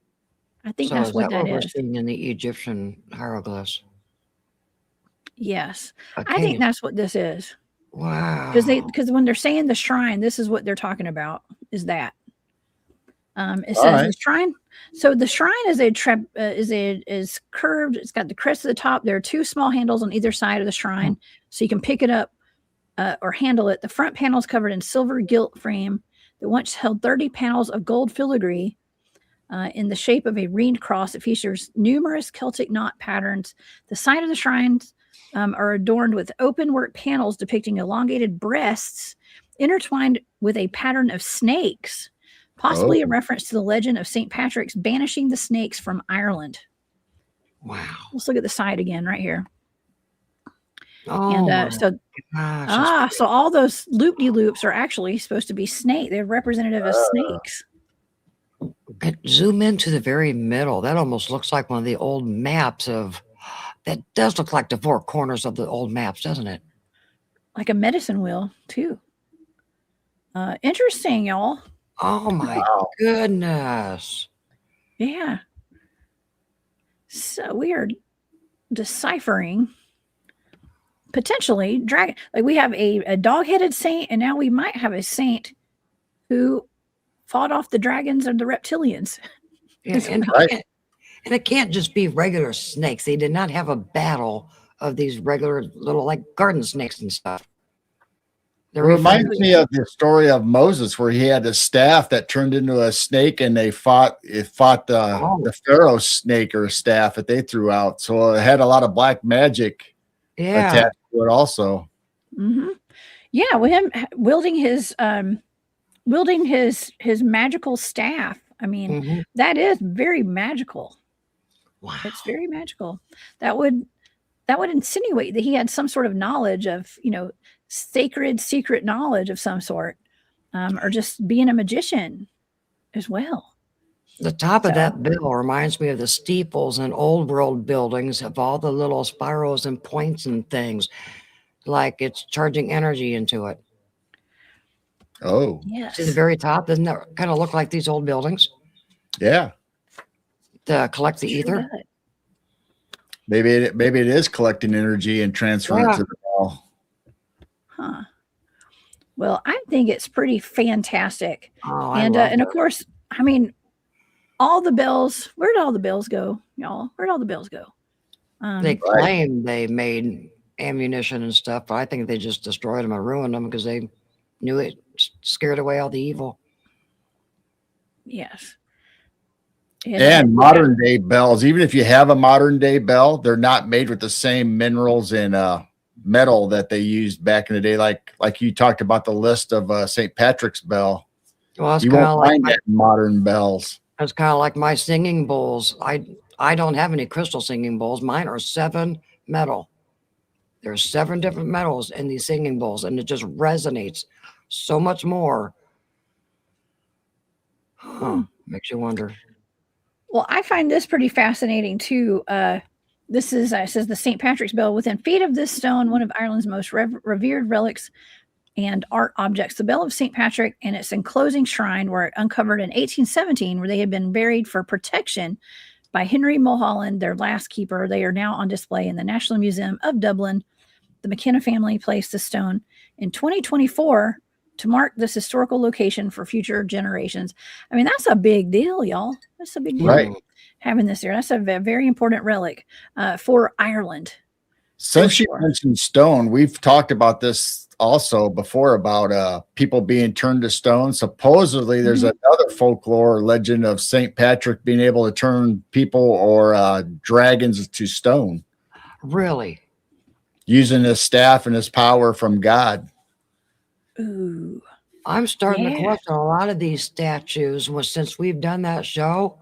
I think So that's is what that that we're is. seeing in the Egyptian hieroglyphs? Yes. Okay. I think that's what this is. Wow. Because when they're saying the shrine, this is what they're talking about, is that. It says right. the shrine. So the shrine is curved. It's got the crest at the top. There are 2 small handles on either side of the shrine, so you can pick it up or handle it. The front panel is covered in silver gilt frame that once held 30 panels of gold filigree in the shape of a ringed cross. It features numerous Celtic knot patterns. The side of the shrines are adorned with open work panels depicting elongated breasts intertwined with a pattern of snakes. Possibly a reference to the legend of St. Patrick's banishing the snakes from Ireland. Wow. Let's look at the side again right here. Oh, and so all those loop-de-loops are actually supposed to be snake. They're representative of snakes. Zoom into the very middle. That almost looks like one of the old maps of, that does look like the 4 corners of the old maps, doesn't it? Like a medicine wheel, too. Interesting, y'all. Oh my goodness. Yeah. So we are deciphering potentially dragon. Like we have a dog-headed saint, and now we might have a saint who fought off the dragons and the reptilians. Yeah, and it can't just be regular snakes. They did not have a battle of these regular little like garden snakes and stuff. It reminds me of the story of Moses, where he had a staff that turned into a snake, and they fought the Pharaoh snake or staff that they threw out. So it had a lot of black magic attached to it, also. Mm-hmm. Yeah, with him wielding his magical staff. I mean, that is very magical. Wow, it's very magical. That would insinuate that he had some sort of knowledge of, sacred secret knowledge of some sort, or just being a magician as well. The top of that bill reminds me of the steeples and old world buildings of all the little spirals and points and things, like it's charging energy into it. Oh, yes. See the very top? Doesn't that kind of look like these old buildings? Yeah. To collect the ether. Maybe it is collecting energy and transferring it to the ball. Huh. Well, I think it's pretty fantastic. Oh, and of course, I mean, all the bells, where'd all the bells go, y'all? Where'd all the bells go? They claim they made ammunition and stuff, but I think they just destroyed them and ruined them because they knew it scared away all the evil. Yes. And modern day bells, even if you have a modern day bell, they're not made with the same minerals and metal that they used back in the day. Like you talked about the list of St. Patrick's bell. Well, you won't find that in modern bells. It's kind of like my singing bowls. I don't have any crystal singing bowls. Mine are 7 metal. There's 7 different metals in these singing bowls, and it just resonates so much more. Makes you wonder. Well, I find this pretty fascinating too. This is says the St. Patrick's bell. Within feet of this stone, one of Ireland's most revered relics, and art objects. The Bell of St. Patrick and its enclosing shrine were uncovered in 1817, where they had been buried for protection by Henry Mulholland, their last keeper. They are now on display in the National Museum of Dublin. The McKenna family placed the stone in 2024 to mark this historical location for future generations. I mean, that's a big deal, y'all. That's a big deal. Right. Having this here. That's a very important relic for Ireland. Since you mentioned stone, we've talked about this also before about people being turned to stone. Supposedly, there's another folklore legend of St. Patrick being able to turn people or dragons to stone. Really? Using his staff and his power from God. Ooh. I'm starting to question a lot of these statues since we've done that show,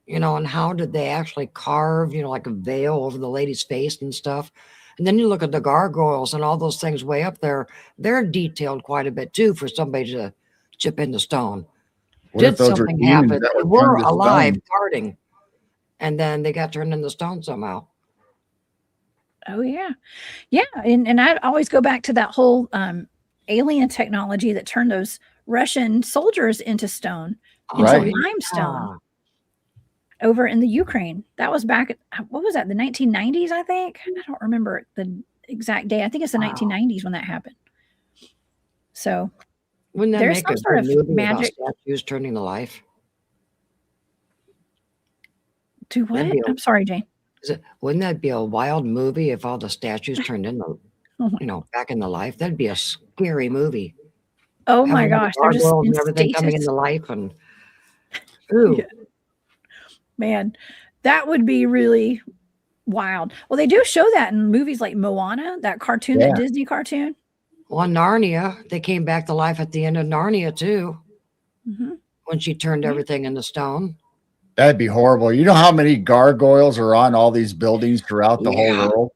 you know, and how did they actually carve, you know, like a veil over the lady's face and stuff. And then you look at the gargoyles and all those things way up there. They're detailed quite a bit too for somebody to chip into stone. Did something happen? They were alive, guarding, and then they got turned into stone somehow. Oh yeah. Yeah. And I always go back to that whole alien technology that turned those Russian soldiers into stone, into limestone over in the Ukraine. That was back at, what was that? The 1990s, I think. I don't remember the exact day. I think it's the 1990s when that happened. So wouldn't that there's make some a sort of movie magic about statues turning to life? To what? I'm sorry, Jane. Wouldn't that be a wild movie if all the statues turned into, you know, back into life? That'd be a scary movie. Oh my gosh, they're just in and everything stasis. coming into life, and ooh, man, that would be really wild. Well, they do show that in movies like Moana, that cartoon, that Disney cartoon. Well, Narnia, they came back to life at the end of Narnia too, when she turned everything into stone. That'd be horrible. You know how many gargoyles are on all these buildings throughout the whole world?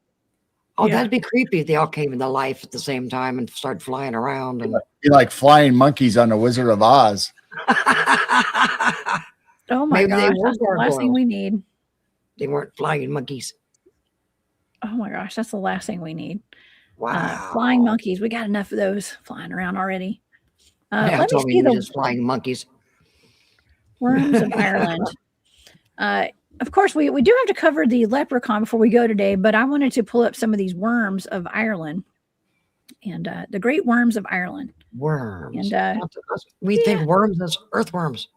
Oh, that'd be creepy if they all came into life at the same time and started flying around. And be like flying monkeys on the Wizard of Oz. Oh my gosh, that's the last thing we need. They weren't flying monkeys. Oh my gosh, that's the last thing we need. Wow. Flying monkeys. We got enough of those flying around already. Let me see the flying monkeys. Worms of Ireland. Of course, we do have to cover the leprechaun before we go today, but I wanted to pull up some of these worms of Ireland and the great worms of Ireland. Worms. And we think worms as earthworms.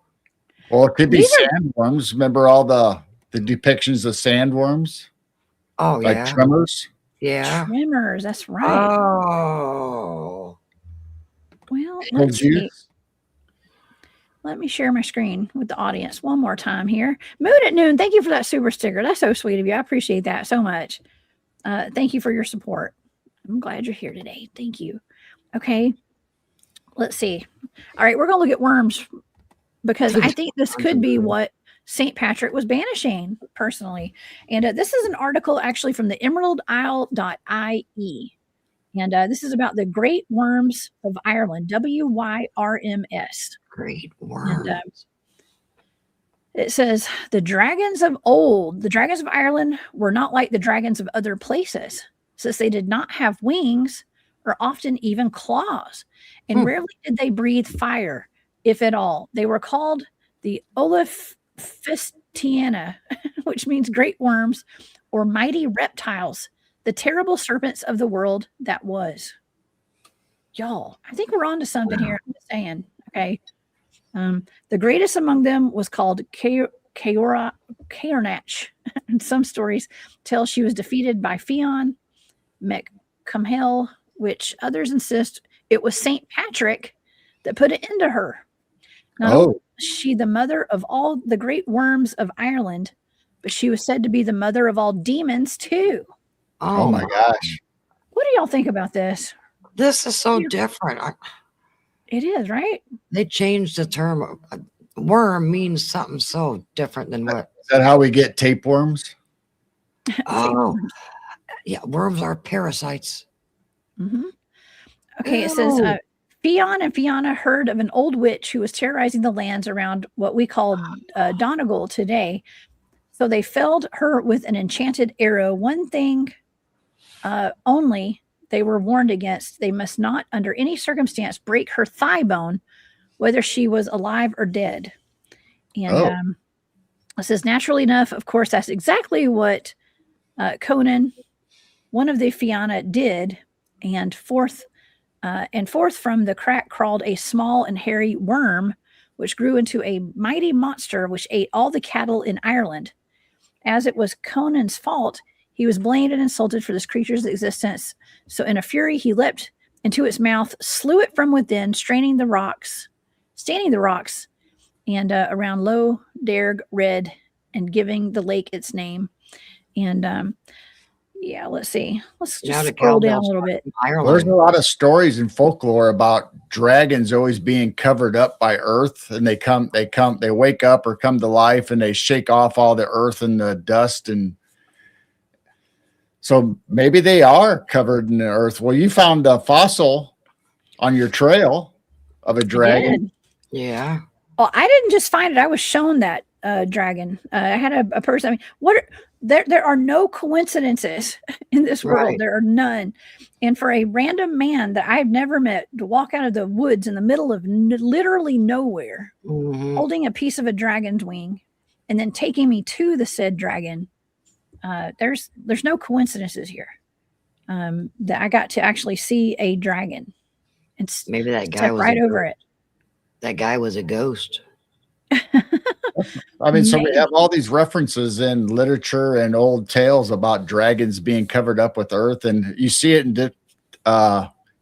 Well, it could be sandworms. Remember all the depictions of sandworms? Oh, like tremors? Yeah. Tremors, that's right. Oh. Well, let's see. Let me share my screen with the audience one more time here. Mood at Noon, thank you for that super sticker. That's so sweet of you. I appreciate that so much. Thank you for your support. I'm glad you're here today. Thank you. Okay, let's see. All right, we're going to look at worms because I think this could be what St. Patrick was banishing personally. And this is an article actually from the emeraldisle.ie. And this is about the great worms of Ireland, WYRMS. Great worms. And, it says, the dragons of old, the dragons of Ireland were not like the dragons of other places, since they did not have wings or often even claws, and rarely did they breathe fire, if at all. They were called the Olophistiana, which means great worms or mighty reptiles, the terrible serpents of the world that was. Y'all, I think we're on to something here. I'm just saying, okay. The greatest among them was called Caornach. And some stories tell she was defeated by Fionn McCumhel, which others insist it was St. Patrick that put an end to her. Not only was she the mother of all the great worms of Ireland, but she was said to be the mother of all demons too. Oh my gosh. What do y'all think about this? This is so different. It is, right? They changed the term. Worm means something so different than what. Is that how we get tapeworms? Oh, yeah. Worms are parasites. Okay, it says Fionn and Fiona heard of an old witch who was terrorizing the lands around what we call Donegal today. So they felled her with an enchanted arrow. One thing only they were warned against. They must not, under any circumstance, break her thigh bone, whether she was alive or dead. And it says, naturally enough, of course, that's exactly what Conan, one of the Fianna, did. And forth from the crack crawled a small and hairy worm, which grew into a mighty monster which ate all the cattle in Ireland. As it was Conan's fault, he was blamed and insulted for this creature's existence. So in a fury, he leapt into its mouth, slew it from within, staining the rocks, and around Lough Derg Red, and giving the lake its name. And yeah, let's see. Let's just scroll down a little bit. There's a lot of stories in folklore about dragons always being covered up by earth, and they wake up or come to life, and they shake off all the earth and the dust, and so maybe they are covered in the earth. Well, you found a fossil on your trail of a dragon. Yeah. Well, I didn't just find it. I was shown that dragon. I had a person. I mean, there are no coincidences in this world. Right. There are none. And for a random man that I've never met to walk out of the woods in the middle of literally nowhere, holding a piece of a dragon's wing, and then taking me to the said dragon, there's no coincidences here. That I got to actually see a dragon. And maybe that guy was right over it. That guy was a ghost. I mean, so we have all these references in literature and old tales about dragons being covered up with earth, and you see it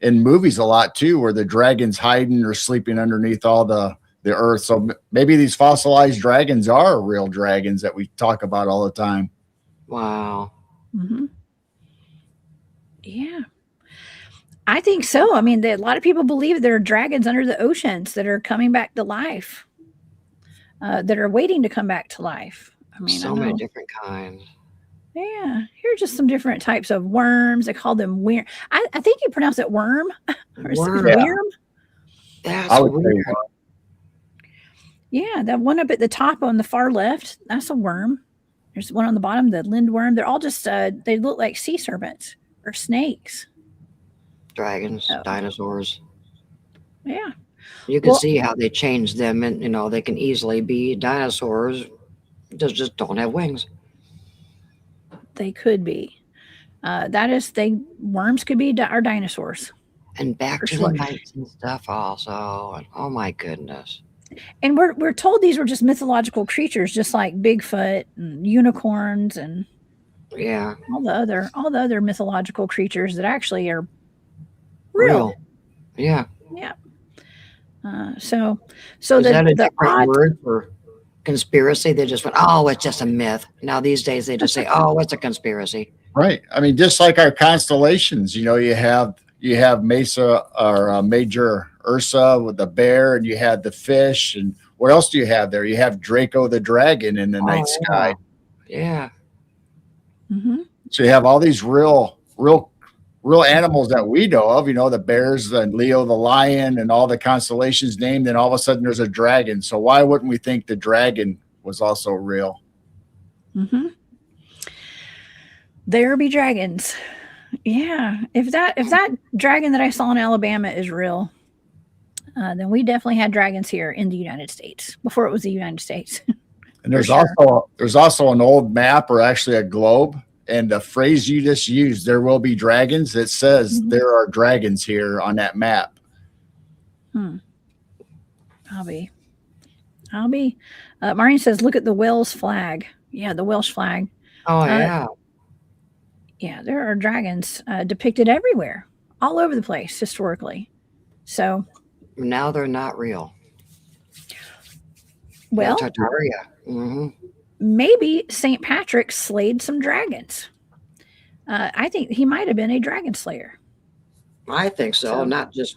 in movies a lot too, where the dragon's hiding or sleeping underneath all the earth. So maybe these fossilized dragons are real dragons that we talk about all the time. Wow. Mm-hmm. Yeah. I think so. I mean, a lot of people believe there are dragons under the oceans that are coming back to life, that are waiting to come back to life. I mean, so many different kinds. Yeah, here are just some different types of worms. They call them worm. I think you pronounce it worm. Or Worm. Worm. That's weird. Yeah, that one up at the top on the far left, that's a worm. There's one on the bottom, the lindworm. They're all just, they look like sea serpents or snakes. Dragons, dinosaurs. Yeah. You can see how they changed them, and they can easily be dinosaurs. Just don't have wings. They could be. Worms could be our dinosaurs. And back to the knights and stuff also. And, oh my goodness. And we're told these were just mythological creatures, just like Bigfoot and unicorns and all the other mythological creatures that actually are real. Yeah. Yeah. So is that a different word for conspiracy? They just went, oh, it's just a myth. Now these days they just say, oh, it's a conspiracy. Right. I mean, just like our constellations, you have Mesa or Major Ursa with the bear, and you had the fish, and what else do you have there? You have Draco the dragon in the night sky. Yeah. Mm-hmm. So you have all these real animals that we know of, the bears and Leo the lion and all the constellations named, and all of a sudden there's a dragon. So why wouldn't we think the dragon was also real? Mm-hmm. There be dragons. Yeah. If that dragon that I saw in Alabama is real, then we definitely had dragons here in the United States before it was the United States. And there's also an old map, or actually a globe, and the phrase you just used, "there will be dragons," it says there are dragons here on that map. I'll be. Maureen says, look at the Welsh flag. Yeah, the Welsh flag. Oh, yeah. Yeah, there are dragons depicted everywhere, all over the place historically. So now they're not real. Well, Tartaria. Mm-hmm. Maybe St. Patrick slayed some dragons. I think he might have been a dragon slayer. I think so. Not just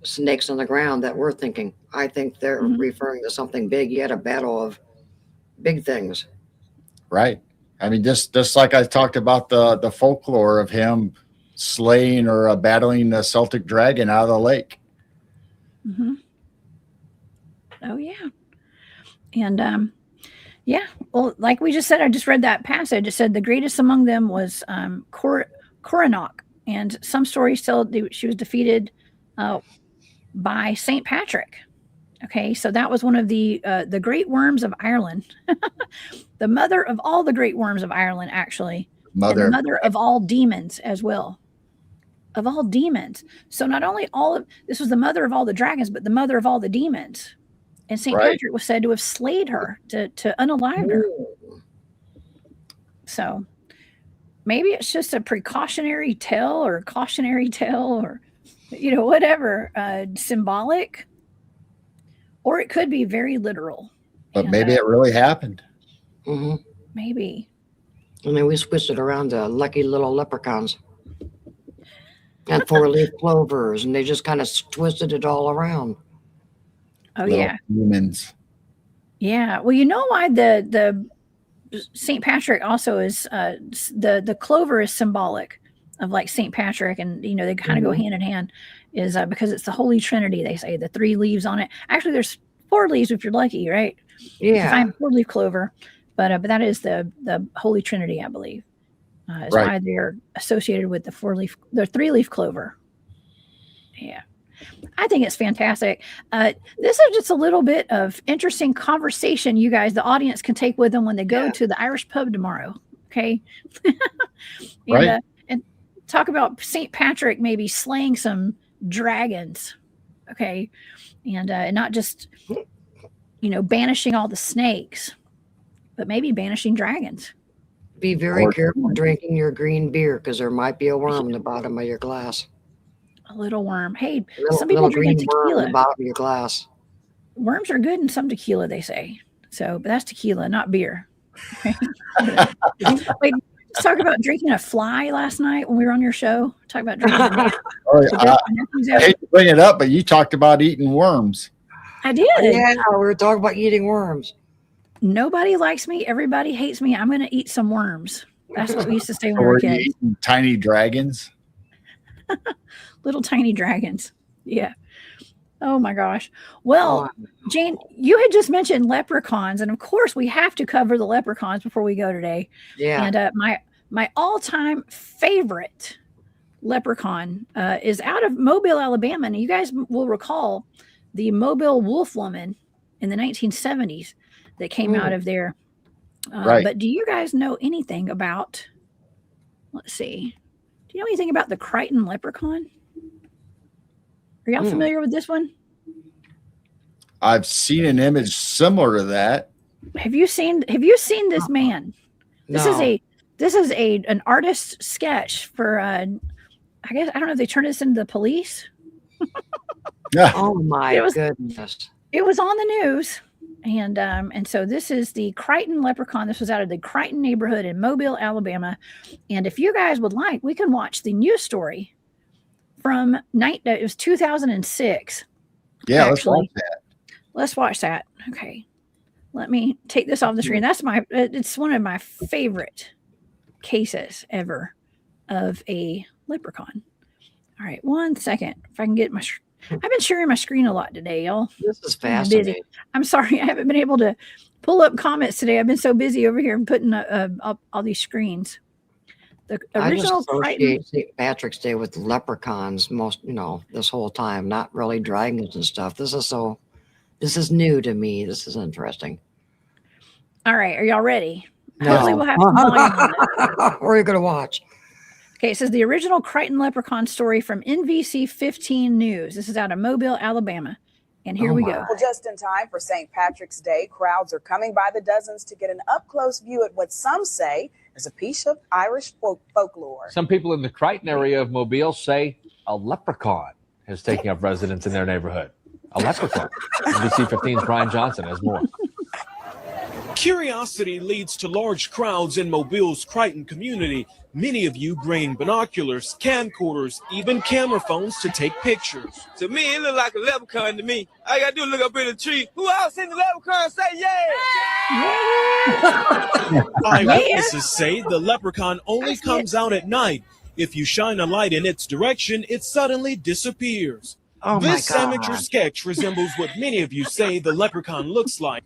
snakes on the ground that we're thinking. I think they're referring to something big. He had a battle of big things. Right. I mean, just like I talked about the folklore of him slaying or battling the Celtic dragon out of the lake. Mm-hmm. Oh, yeah. And, well, like we just said, I just read that passage. It said the greatest among them was Coronach, And some stories tell she was defeated by St. Patrick. Okay, so that was one of the great worms of Ireland, the mother of all the great worms of Ireland, actually, and the mother of all demons as well, of all demons. So not only this was the mother of all the dragons, but the mother of all the demons. And St. Patrick was said to have slayed her, to unalive her. So maybe it's just a precautionary tale or cautionary tale or, whatever, symbolic. Or it could be very literal. But maybe it really happened. Mm-hmm. Maybe. And then we switched it around to lucky little leprechauns and 4-leaf clovers, and they just kind of twisted it all around. Oh, little demons. Yeah. Well, you know why the St. Patrick also is the clover is symbolic of like St. Patrick, and they kind of go hand in hand, is because it's the Holy Trinity. They say the 3 leaves on it. Actually, there's 4 leaves if you're lucky, right? Yeah. You find 4-leaf clover, but that is the Holy Trinity, I believe. Is why they're associated with the 3-leaf clover. Yeah. I think it's fantastic. This is just a little bit of interesting conversation you guys, the audience, can take with them when they go to the Irish pub tomorrow. Okay. And talk about St. Patrick maybe slaying some dragons. Okay. And not just, banishing all the snakes, but maybe banishing dragons. Be very careful drinking your green beer, because there might be a worm in the bottom of your glass. A little worm. Hey, some people drink tequila. In the bottom of your glass. Worms are good in some tequila, they say. So, but that's tequila, not beer. Okay. Wait, let's talk about drinking a fly last night when we were on your show. Talk about drinking. I hate to bring it up, but you talked about eating worms. I did. Yeah, we were talking about eating worms. Nobody likes me. Everybody hates me. I'm going to eat some worms. That's what we used to say when we were kids. Eating tiny dragons. Little tiny dragons. Yeah. Oh my gosh. Well, Jane, you had just mentioned leprechauns, and of course we have to cover the leprechauns before we go today. Yeah. And my all-time favorite leprechaun is out of Mobile, Alabama. And you guys will recall the Mobile Wolf Woman in the 1970s that came out of there. But do you guys know anything about, let's see, do you know anything about the Crichton leprechaun? Are y'all familiar with this one? I've seen an image similar to that. Have you seen this man? This is an artist sketch for I guess, I don't know if they turned this into the police. Oh my goodness. It was on the news. And so this is the Crichton leprechaun. This was out of the Crichton neighborhood in Mobile, Alabama. And if you guys would like, we can watch the news story from it was 2006. Yeah, actually. let's watch that. Let's watch that. Okay. Let me take this off the screen. It's one of my favorite cases ever of a leprechaun. All right, 1 second. If I can get I've been sharing my screen a lot today, y'all. This is fascinating. I'm sorry, I haven't been able to pull up comments today. I've been so busy over here and putting up all these screens. The original I associate St. Patrick's Day with leprechauns this whole time, not really dragons and stuff. This is new to me. This is interesting. All right, are y'all ready? No. Hopefully we'll have some volume on it. What are you going to watch? Okay, it says the original Crichton leprechaun story from NVC 15 News. This is out of Mobile, Alabama. And here we go. Well, just in time for St. Patrick's Day, crowds are coming by the dozens to get an up-close view at what some say is a piece of Irish folklore. Some people in the Crichton area of Mobile say a leprechaun is taking up residence in their neighborhood. A leprechaun. NBC 15's Brian Johnson has more. Curiosity leads to large crowds in Mobile's Crichton community. Many of you bring binoculars, camcorders, even camera phones to take pictures. To me, it look like a leprechaun to me. All I gotta do is look up in the tree. Who else in the leprechaun say yeah? Eyewitnesses say the leprechaun only comes out at night. If you shine a light in its direction, it suddenly disappears. Oh This my God. amateur sketch resembles what many of you say the leprechaun looks like.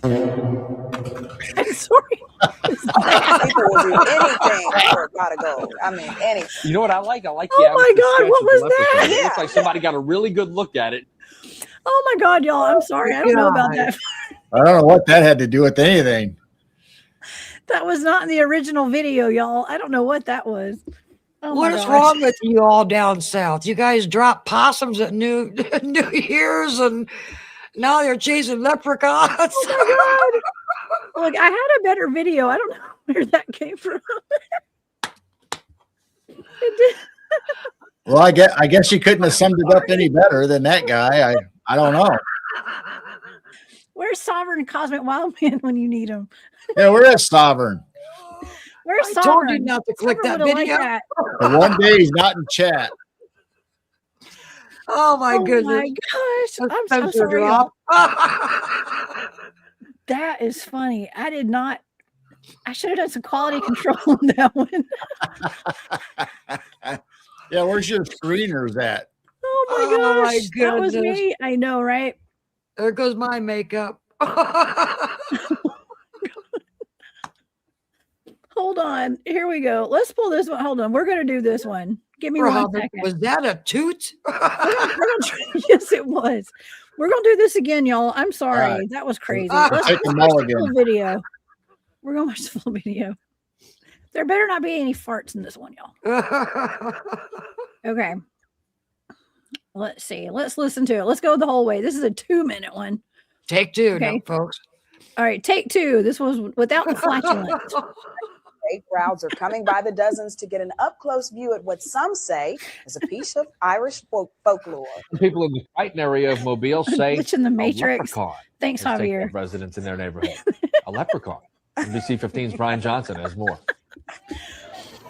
I'm sorry. People will do anything for a pot of gold. I mean, anything. You know what I like? I like the Oh my amateur God, sketch what of the was leprechaun. that? It looks like somebody got a really good look at it. Oh my God, y'all. I'm sorry. I don't know about that. I don't know what that had to do with anything. That was not in the original video, y'all. I don't know what that was. Oh What my is gosh. wrong with you all down south? You guys drop possums at New Year's, and now they're chasing leprechauns. Oh my God. Look, I had a better video. I don't know where that came from. It did. Well, I guess you couldn't have summed it up any better than that guy. I don't know. Where's Sovereign Cosmic Wildman when you need him? Yeah, where is Sovereign? Where's I Sovereign? told you not to click that Sovereign would've video. liked that. The one day he's not in chat. Oh my Oh goodness. my gosh. I'm so Spencer sorry. drop. That is funny. I did not. I should have done some quality control on that one. Yeah, where's your screeners at? Oh my Oh my gosh. That was goodness. me. I know, right? There goes my makeup. Hold on. Here we go. Let's pull this one. Hold on. We're going to do this one. Give me one Robert, second. was that a toot? Yes, it was. We're going to do this again, y'all. I'm sorry. right. That was crazy. Let's take them watch all the again. full video. We're going to watch the full video. There better not be any farts in this one, y'all. Okay. Let's see. Let's listen to it. Let's go the whole way. This is a 2-minute one. Take two, Okay. no, folks. All right. Take 2. This was without the flatulence. Crowds are coming by the dozens to get an up-close view at what some say is a piece of Irish folklore. People in the Crichton area of Mobile say Glitch in the a Matrix. leprechaun Thanks, has taken Javier. up residence in their neighborhood. A leprechaun. NBC 15's Brian Johnson has more.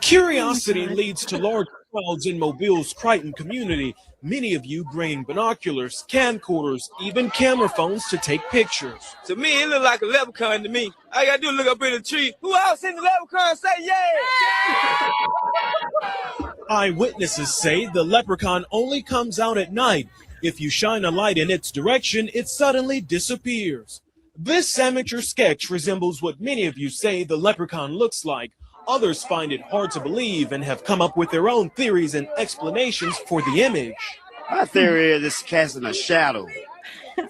Curiosity leads to large crowds in Mobile's Crichton community. Many of you bring binoculars, camcorders, even camera phones to take pictures. To me, it look like a leprechaun to me. I gotta do is look up in the tree. Who else in the leprechaun say yeah? Eyewitnesses say the leprechaun only comes out at night. If you shine a light in its direction, it suddenly disappears. This amateur sketch resembles what many of you say the leprechaun looks like. Others find it hard to believe and have come up with their own theories and explanations for the image. My theory is it's casting a shadow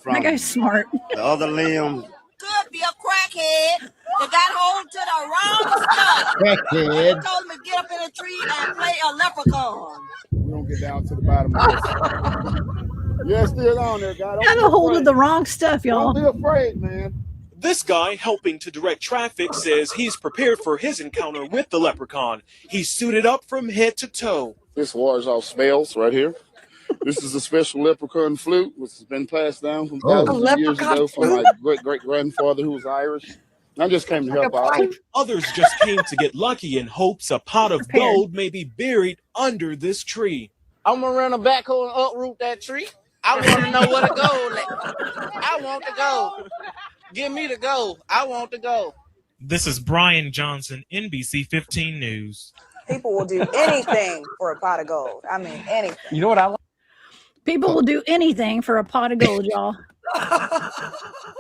from That guy's smart. the other limb. Could be a crackhead that got hold to the wrong stuff. Crackhead. Told him to get up in a tree and play a leprechaun. We don't get down to the bottom of this. Yeah, it's still on there, guy. Got a hold of the wrong stuff, y'all. Don't be afraid, man. This guy helping to direct traffic says he's prepared for his encounter with the leprechaun. He's suited up from head to toe. This wars off spells right here. This is a special leprechaun flute, which has been passed down from thousands of years ago from my great-great-grandfather who was Irish. I just came to help out. Others just came to get lucky in hopes a pot of gold may be buried under this tree. I'm gonna run a backhoe and uproot that tree. I want to know where to go. I want to go. Give me the go. I want to go. This is Brian Johnson, NBC 15 News. People will do anything for a pot of gold. I mean, anything. You know what I like? People will do anything for a pot of gold, y'all,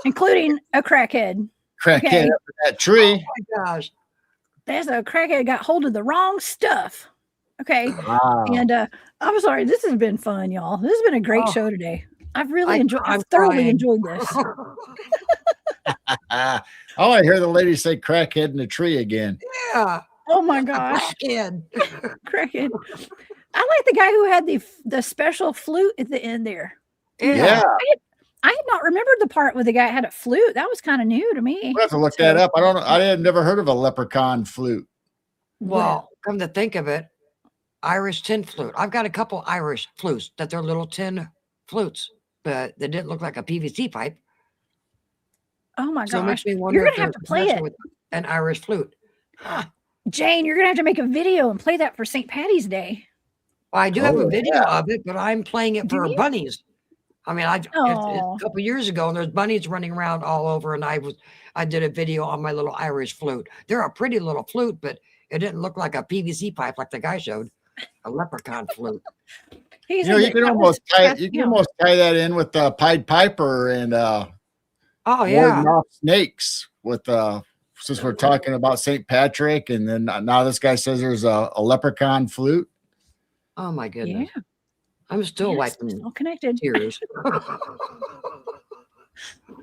including a crackhead. Crackhead Okay. up in that tree. Oh my gosh. That's a crackhead got hold of the wrong stuff. Okay. Wow. And I'm sorry, this has been fun, y'all. This has been a great show today. I've really enjoyed. I'm I've thoroughly crying. enjoyed this. I want to hear the lady say crackhead in the tree again. Yeah. Oh my gosh, Kid. crackhead! I like the guy who had the special flute at the end there. Yeah. I had not remembered the part where the guy had a flute. That was kind of new to me. We'll have to look that up. I don't know. I had never heard of a leprechaun flute. Well, come to think of it, Irish tin flute. I've got a couple Irish flutes that they're little tin flutes, but they didn't look like a PVC pipe. Oh my So it gosh! makes me wonder You're if gonna have to they're play messing it, with an Irish flute. Jane. You're gonna have to make a video and play that for St. Patty's Day. Well, I do have Oh, a video yeah. of it, but I'm playing it Do for you? bunnies. I mean, it's Aw. a couple years ago, and there's bunnies running around all over, and I did a video on my little Irish flute. They're a pretty little flute, but it didn't look like a PVC pipe like the guy showed. A leprechaun flute. He's You know, in you the- can that almost was- tie that's you can him. almost tie that in with Pied Piper and Oh yeah. warding off snakes with since we're talking about St. Patrick, and then now this guy says there's a leprechaun flute. Oh my goodness. Yeah. I'm still Yes, wiping all connected. tears.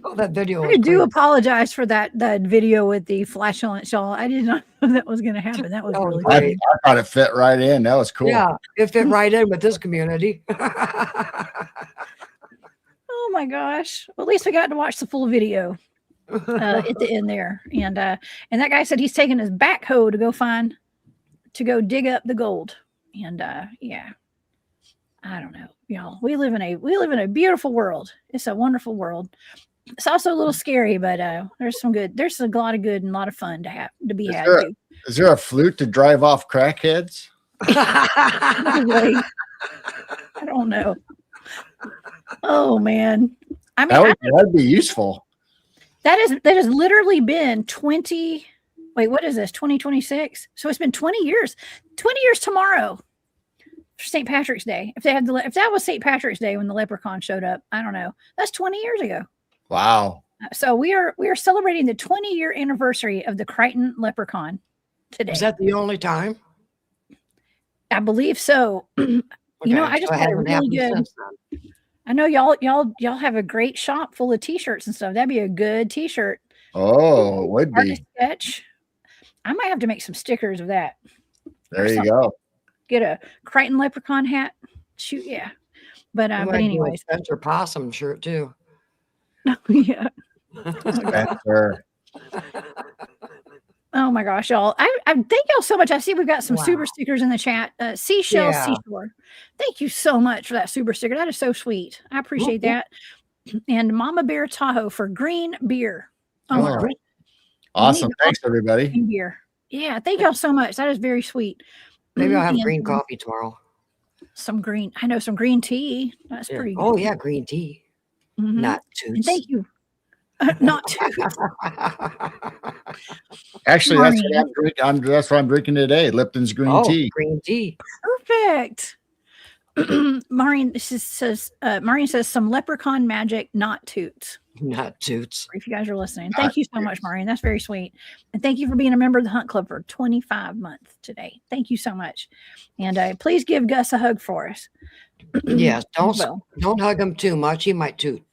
Oh, that video. I was do crazy. apologize for that video with the flatulence, y'all. I did not know that was going to happen. That was That was really great. funny. I thought it fit right in. That was cool. Yeah, it fit right in with this community. Oh my gosh. Well, at least we got to watch the full video at the end there. And that guy said he's taking his backhoe to go dig up the gold. And yeah. I don't know, y'all. We live in a beautiful world. It's a wonderful world. It's also a little scary, but there's a lot of good and a lot of fun to be had too. Is there a flute to drive off crackheads? Probably. I don't know. Oh man. I mean, that'd be useful. that has literally been 20. Wait, what is this? 2026. So it's been 20 years. 20 years tomorrow. St. Patrick's Day. If that was St. Patrick's Day when the leprechaun showed up, I don't know. That's 20 years ago. Wow. So we are celebrating the 20-year anniversary of the Crichton leprechaun today. Is that the only time? I believe so. You know, I just had a really good. I know y'all have a great shop full of t-shirts and stuff. That'd be a good t-shirt. Oh, it would be. Artist sketch. I might have to make some stickers of that. There you go. Get a Crichton leprechaun hat. Shoot, yeah. But anyways, Spencer Possum shirt too. Yeah. Spencer. Oh my gosh, y'all! I thank y'all so much. I see we've got some super stickers in the chat. Seashell Seashore. Thank you so much for that super sticker. That is so sweet. I appreciate that. And Mama Bear Tahoe for green beer. Oh my gosh. Awesome! Thanks, everybody. Green beer. Yeah, thank y'all so much. That is very sweet. Maybe I'll have green coffee tomorrow. Some green tea. That's pretty good. Oh yeah, green tea. Mm-hmm. Not toots. And thank you. Not toots. Actually, that's what I'm drinking. That's what I'm drinking today. Lipton's green tea. Green tea. Perfect. Maureen says some leprechaun magic, not toots. Not toots. If you guys are listening, thank you so much, Maureen. That's very sweet. And thank you for being a member of the Hunt Club for 25 months today. Thank you so much. And please give Gus a hug for us. Yes, don't hug him too much. He might toot.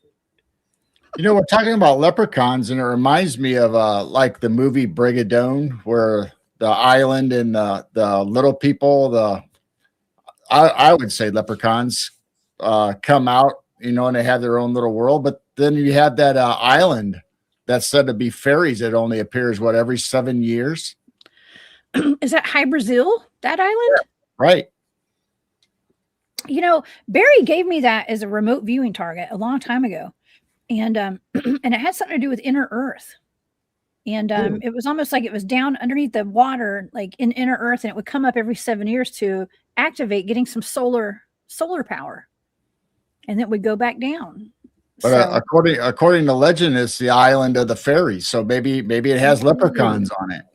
You know, we're talking about leprechauns, and it reminds me of like the movie Brigadone, where the island and the little people, I would say leprechauns come out, you know, and they have their own little world. But then you have that island that's said to be fairies that only appears, every 7 years? Is that High Brazil, that island? Yeah, right. You know, Barry gave me that as a remote viewing target a long time ago. And and it had something to do with inner Earth. And it was almost like it was down underneath the water, like in inner Earth, and it would come up every 7 years to activate getting some solar power. And then it would go back down. But according to legend, it's the island of the fairies. So maybe it has leprechauns on it.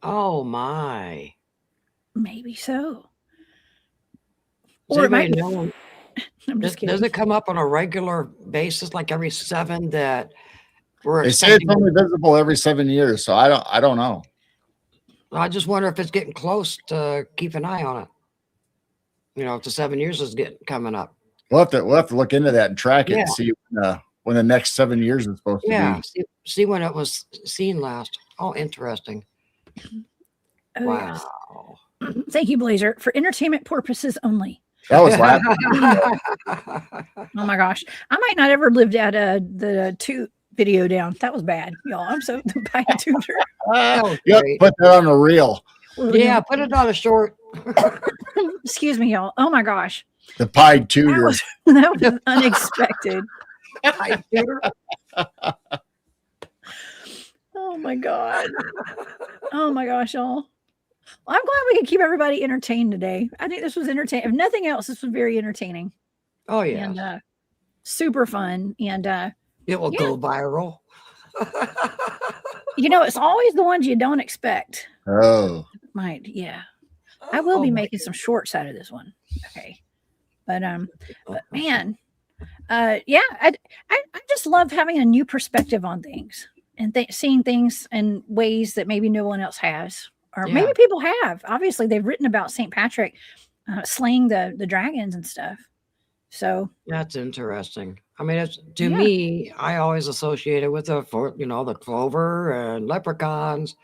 Oh my. Maybe so. Does Or it might know, does it come up on a regular basis, like every 7 that we're They say it's only visible every 7 years, so I don't know. I just wonder if it's getting close to keep an eye on it. You know, if the 7 years is coming up. We'll have to look into that and track it and see when the next 7 years is supposed to be. See when it was seen last. Oh, interesting. Oh, wow. Yes. Thank you, Blazer, for entertainment purposes only. That was laughing. Oh my gosh. I might not ever lived out the toot video down. That was bad, y'all. I'm so the pie tutor. Yep, put that on a reel. Yeah, put it on a short. Excuse me, y'all. Oh my gosh. The pie tutor. That was unexpected. Pie tutor. Oh my God. Oh my gosh, y'all. Well, I'm glad we could keep everybody entertained today. I think this was entertaining. If nothing else, this was very entertaining. Oh yeah. And super fun. And it will go viral. You know, it's always the ones you don't expect. Oh. Might, yeah. I will be making some shorts out of this one. Okay. But man, yeah, I just love having a new perspective on things. and seeing things in ways that maybe no one else has, or Yeah. maybe people have. Obviously, they've written about St. Patrick slaying the dragons and stuff. So That's interesting. I mean, it's to me, I always associated with the clover and leprechauns.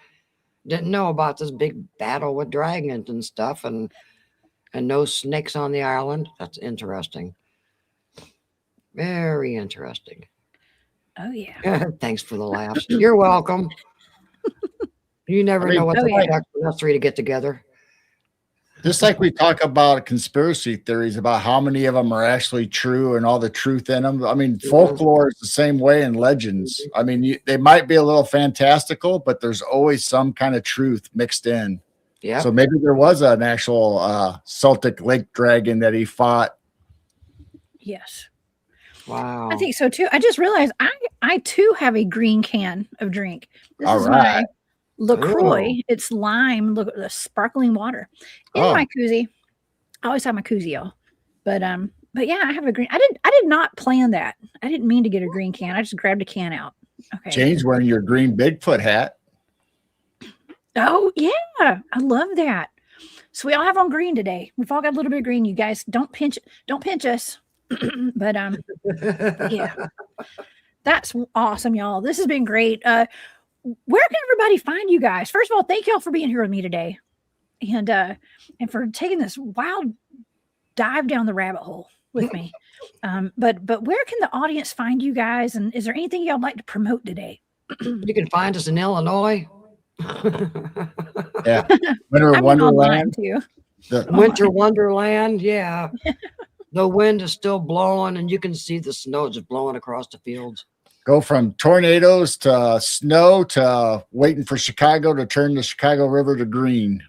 Didn't know about this big battle with dragons and stuff, and no snakes on the island. That's interesting. Very interesting. Oh yeah. Thanks for the laughs. You're welcome. You never know what the heck for us three to get together. Just like we talk about conspiracy theories about how many of them are actually true and all the truth in them. I mean, folklore is the same way in legends. I mean, they might be a little fantastical, but there's always some kind of truth mixed in. Yeah. So maybe there was an actual Celtic lake dragon that he fought. Yes. Wow. I think so too. I just realized I too have a green can of drink. This All is right. my LaCroix. Oh. It's lime, look, the sparkling water in my koozie. I always have my koozie, y'all. But yeah, I have a green. I did not plan that. I didn't mean to get a green can. I just grabbed a can out. Okay. Jane's wearing your green Bigfoot hat. Oh yeah, I love that. So we all have on green today. We've all got a little bit of green. You guys don't pinch us. But yeah, that's awesome, y'all. This has been great. Where can everybody find you guys? First of all, thank y'all for being here with me today, and for taking this wild dive down the rabbit hole with me. But where can the audience find you guys? And is there anything y'all like to promote today? You can find us in Illinois. Yeah, Winter Wonderland too. Winter Wonderland. Yeah, the wind is still blowing, and you can see the snow just blowing across the fields. Go from tornadoes to snow to waiting for Chicago to turn the Chicago River to green.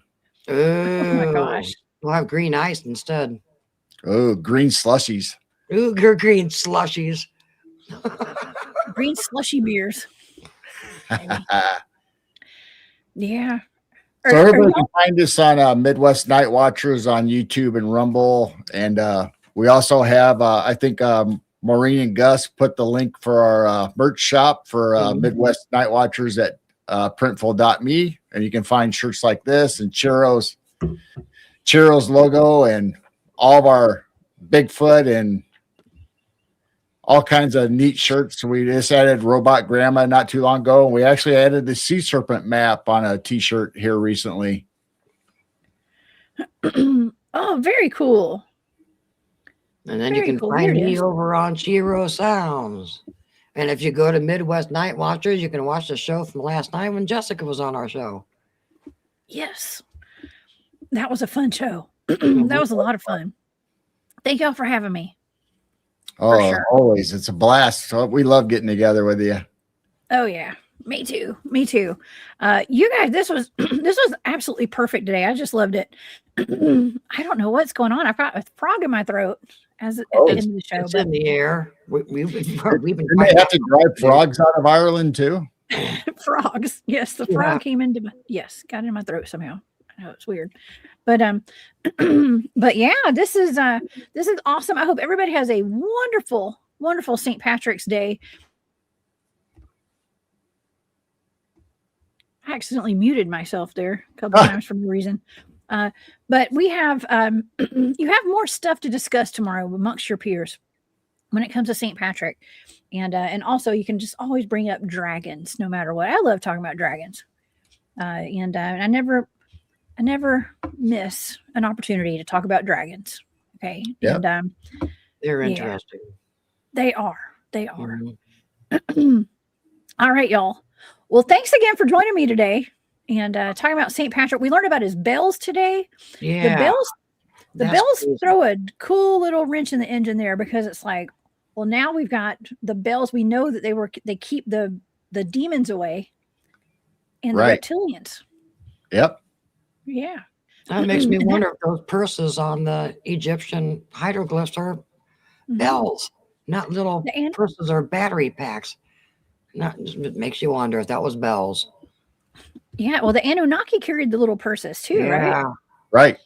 Oh my gosh. We'll have green ice instead. Oh, green slushies. Ooh, green slushies. Green slushy beers. Yeah. So everybody can find us on Midwest Night Watchers on YouTube and Rumble. And we also have, I think Maureen and Gus put the link for our merch shop for Midwest Night Watchers at printful.me. And you can find shirts like this and Chiro's logo and all of our Bigfoot and all kinds of neat shirts. So we just added Robot Grandma not too long ago. And we actually added the sea serpent map on a t-shirt here recently. Oh, very cool. And then you can find me over on Chiro Sounds. And if you go to Midwest Night Watchers, you can watch the show from last night when Jessica was on our show. Yes. That was a fun show. That was a lot of fun. Thank y'all for having me. Oh, sure. Always. It's a blast. So we love getting together with you. Oh yeah. Me too. Me too. You guys, this was absolutely perfect today. I just loved it. I don't know what's going on. I've got a frog in my throat at the end of the show. It's in the air. We've been Didn't they have to drive frogs out of Ireland too? Frogs. Yes, the frog came into got in my throat somehow. I know it's weird. But but yeah, this is awesome. I hope everybody has a wonderful, wonderful St. Patrick's Day. I accidentally muted myself there a couple of times for no reason. But we have you have more stuff to discuss tomorrow amongst your peers when it comes to St. Patrick. And also you can just always bring up dragons no matter what. I love talking about dragons. And I never miss an opportunity to talk about dragons. Okay. Yep. And they're interesting. They are. Mm-hmm. All right, y'all. Well, thanks again for joining me today and talking about St. Patrick. We learned about his bells today. Yeah. The bells throw a cool little wrench in the engine there because it's like, well, now we've got the bells. We know that they keep the demons away and the reptilians. Yep. Yeah. That makes me wonder if those purses on the Egyptian hieroglyphs are bells, not little purses or battery packs. It makes you wonder if that was bells. Yeah. Well, the Anunnaki carried the little purses too, right? Right.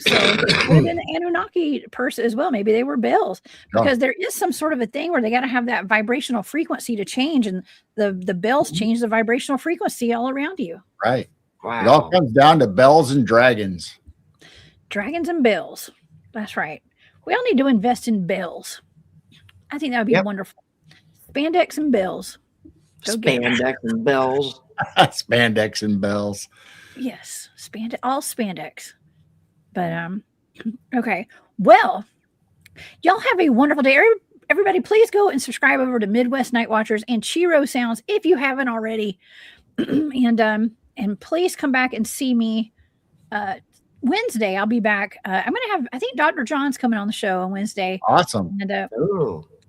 So it would have been the Anunnaki person as well. Maybe they were bells, because there is some sort of a thing where they got to have that vibrational frequency to change, and the bells change the vibrational frequency all around you. Right. Wow. It all comes down to bells and dragons. Dragons and bells. That's right. We all need to invest in bells. I think that would be wonderful. Spandex and bells. Spandex and bells. Spandex and bells. Yes, all spandex. But okay. Well, y'all have a wonderful day. Everybody, please go and subscribe over to Midwest Night Watchers and Chiro Sounds if you haven't already. And please come back and see me Wednesday. I'll be back. I'm gonna have, I think Dr. John's coming on the show on Wednesday. Awesome. And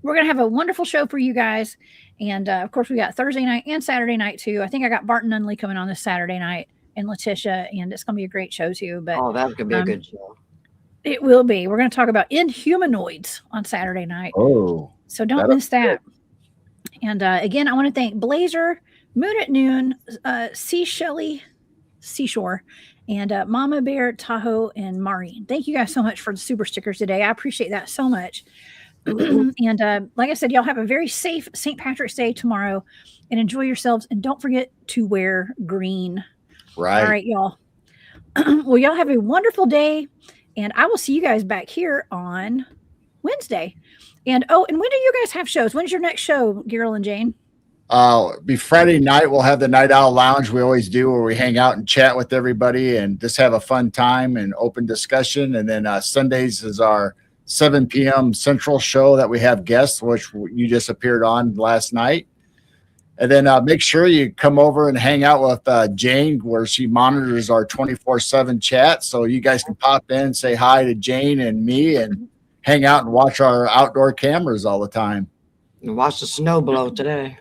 we're gonna have a wonderful show for you guys. And of course, we got Thursday night and Saturday night too. I think I got Barton Nunley coming on this Saturday night, and Letitia, and it's gonna be a great show too. But that's gonna be a good show. It will be. We're gonna talk about humanoids on Saturday night. Oh, so don't miss that. And again, I want to thank Blazer, Moon at Noon, Seashore, and Mama Bear, Tahoe, and Maureen. Thank you guys so much for the super stickers today. I appreciate that so much. And like I said, y'all have a very safe St. Patrick's Day tomorrow, and enjoy yourselves. And don't forget to wear green. Right. All right, y'all. Well, y'all have a wonderful day, and I will see you guys back here on Wednesday. And when do you guys have shows? When's your next show, Geryl and Jane? Be Friday night. We'll have the Night Owl Lounge. We always do, where we hang out and chat with everybody and just have a fun time and open discussion. And then Sundays is our 7 p.m. Central show that we have guests, which you just appeared on last night. And then make sure you come over and hang out with Jane, where she monitors our 24/7 chat. So you guys can pop in, say hi to Jane and me, and hang out and watch our outdoor cameras all the time. And watch the snow blow today.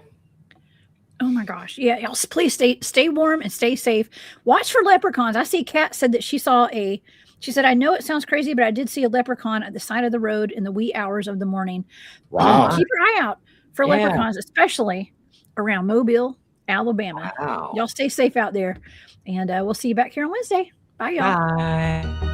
Oh my gosh. Yeah. Y'all please stay warm and stay safe. Watch for leprechauns. I see Kat said that she saw she said, I know it sounds crazy, but I did see a leprechaun at the side of the road in the wee hours of the morning. Wow. Keep your eye out for leprechauns, especially around Mobile, Alabama. Wow. Y'all stay safe out there. And we'll see you back here on Wednesday. Bye, y'all. Bye.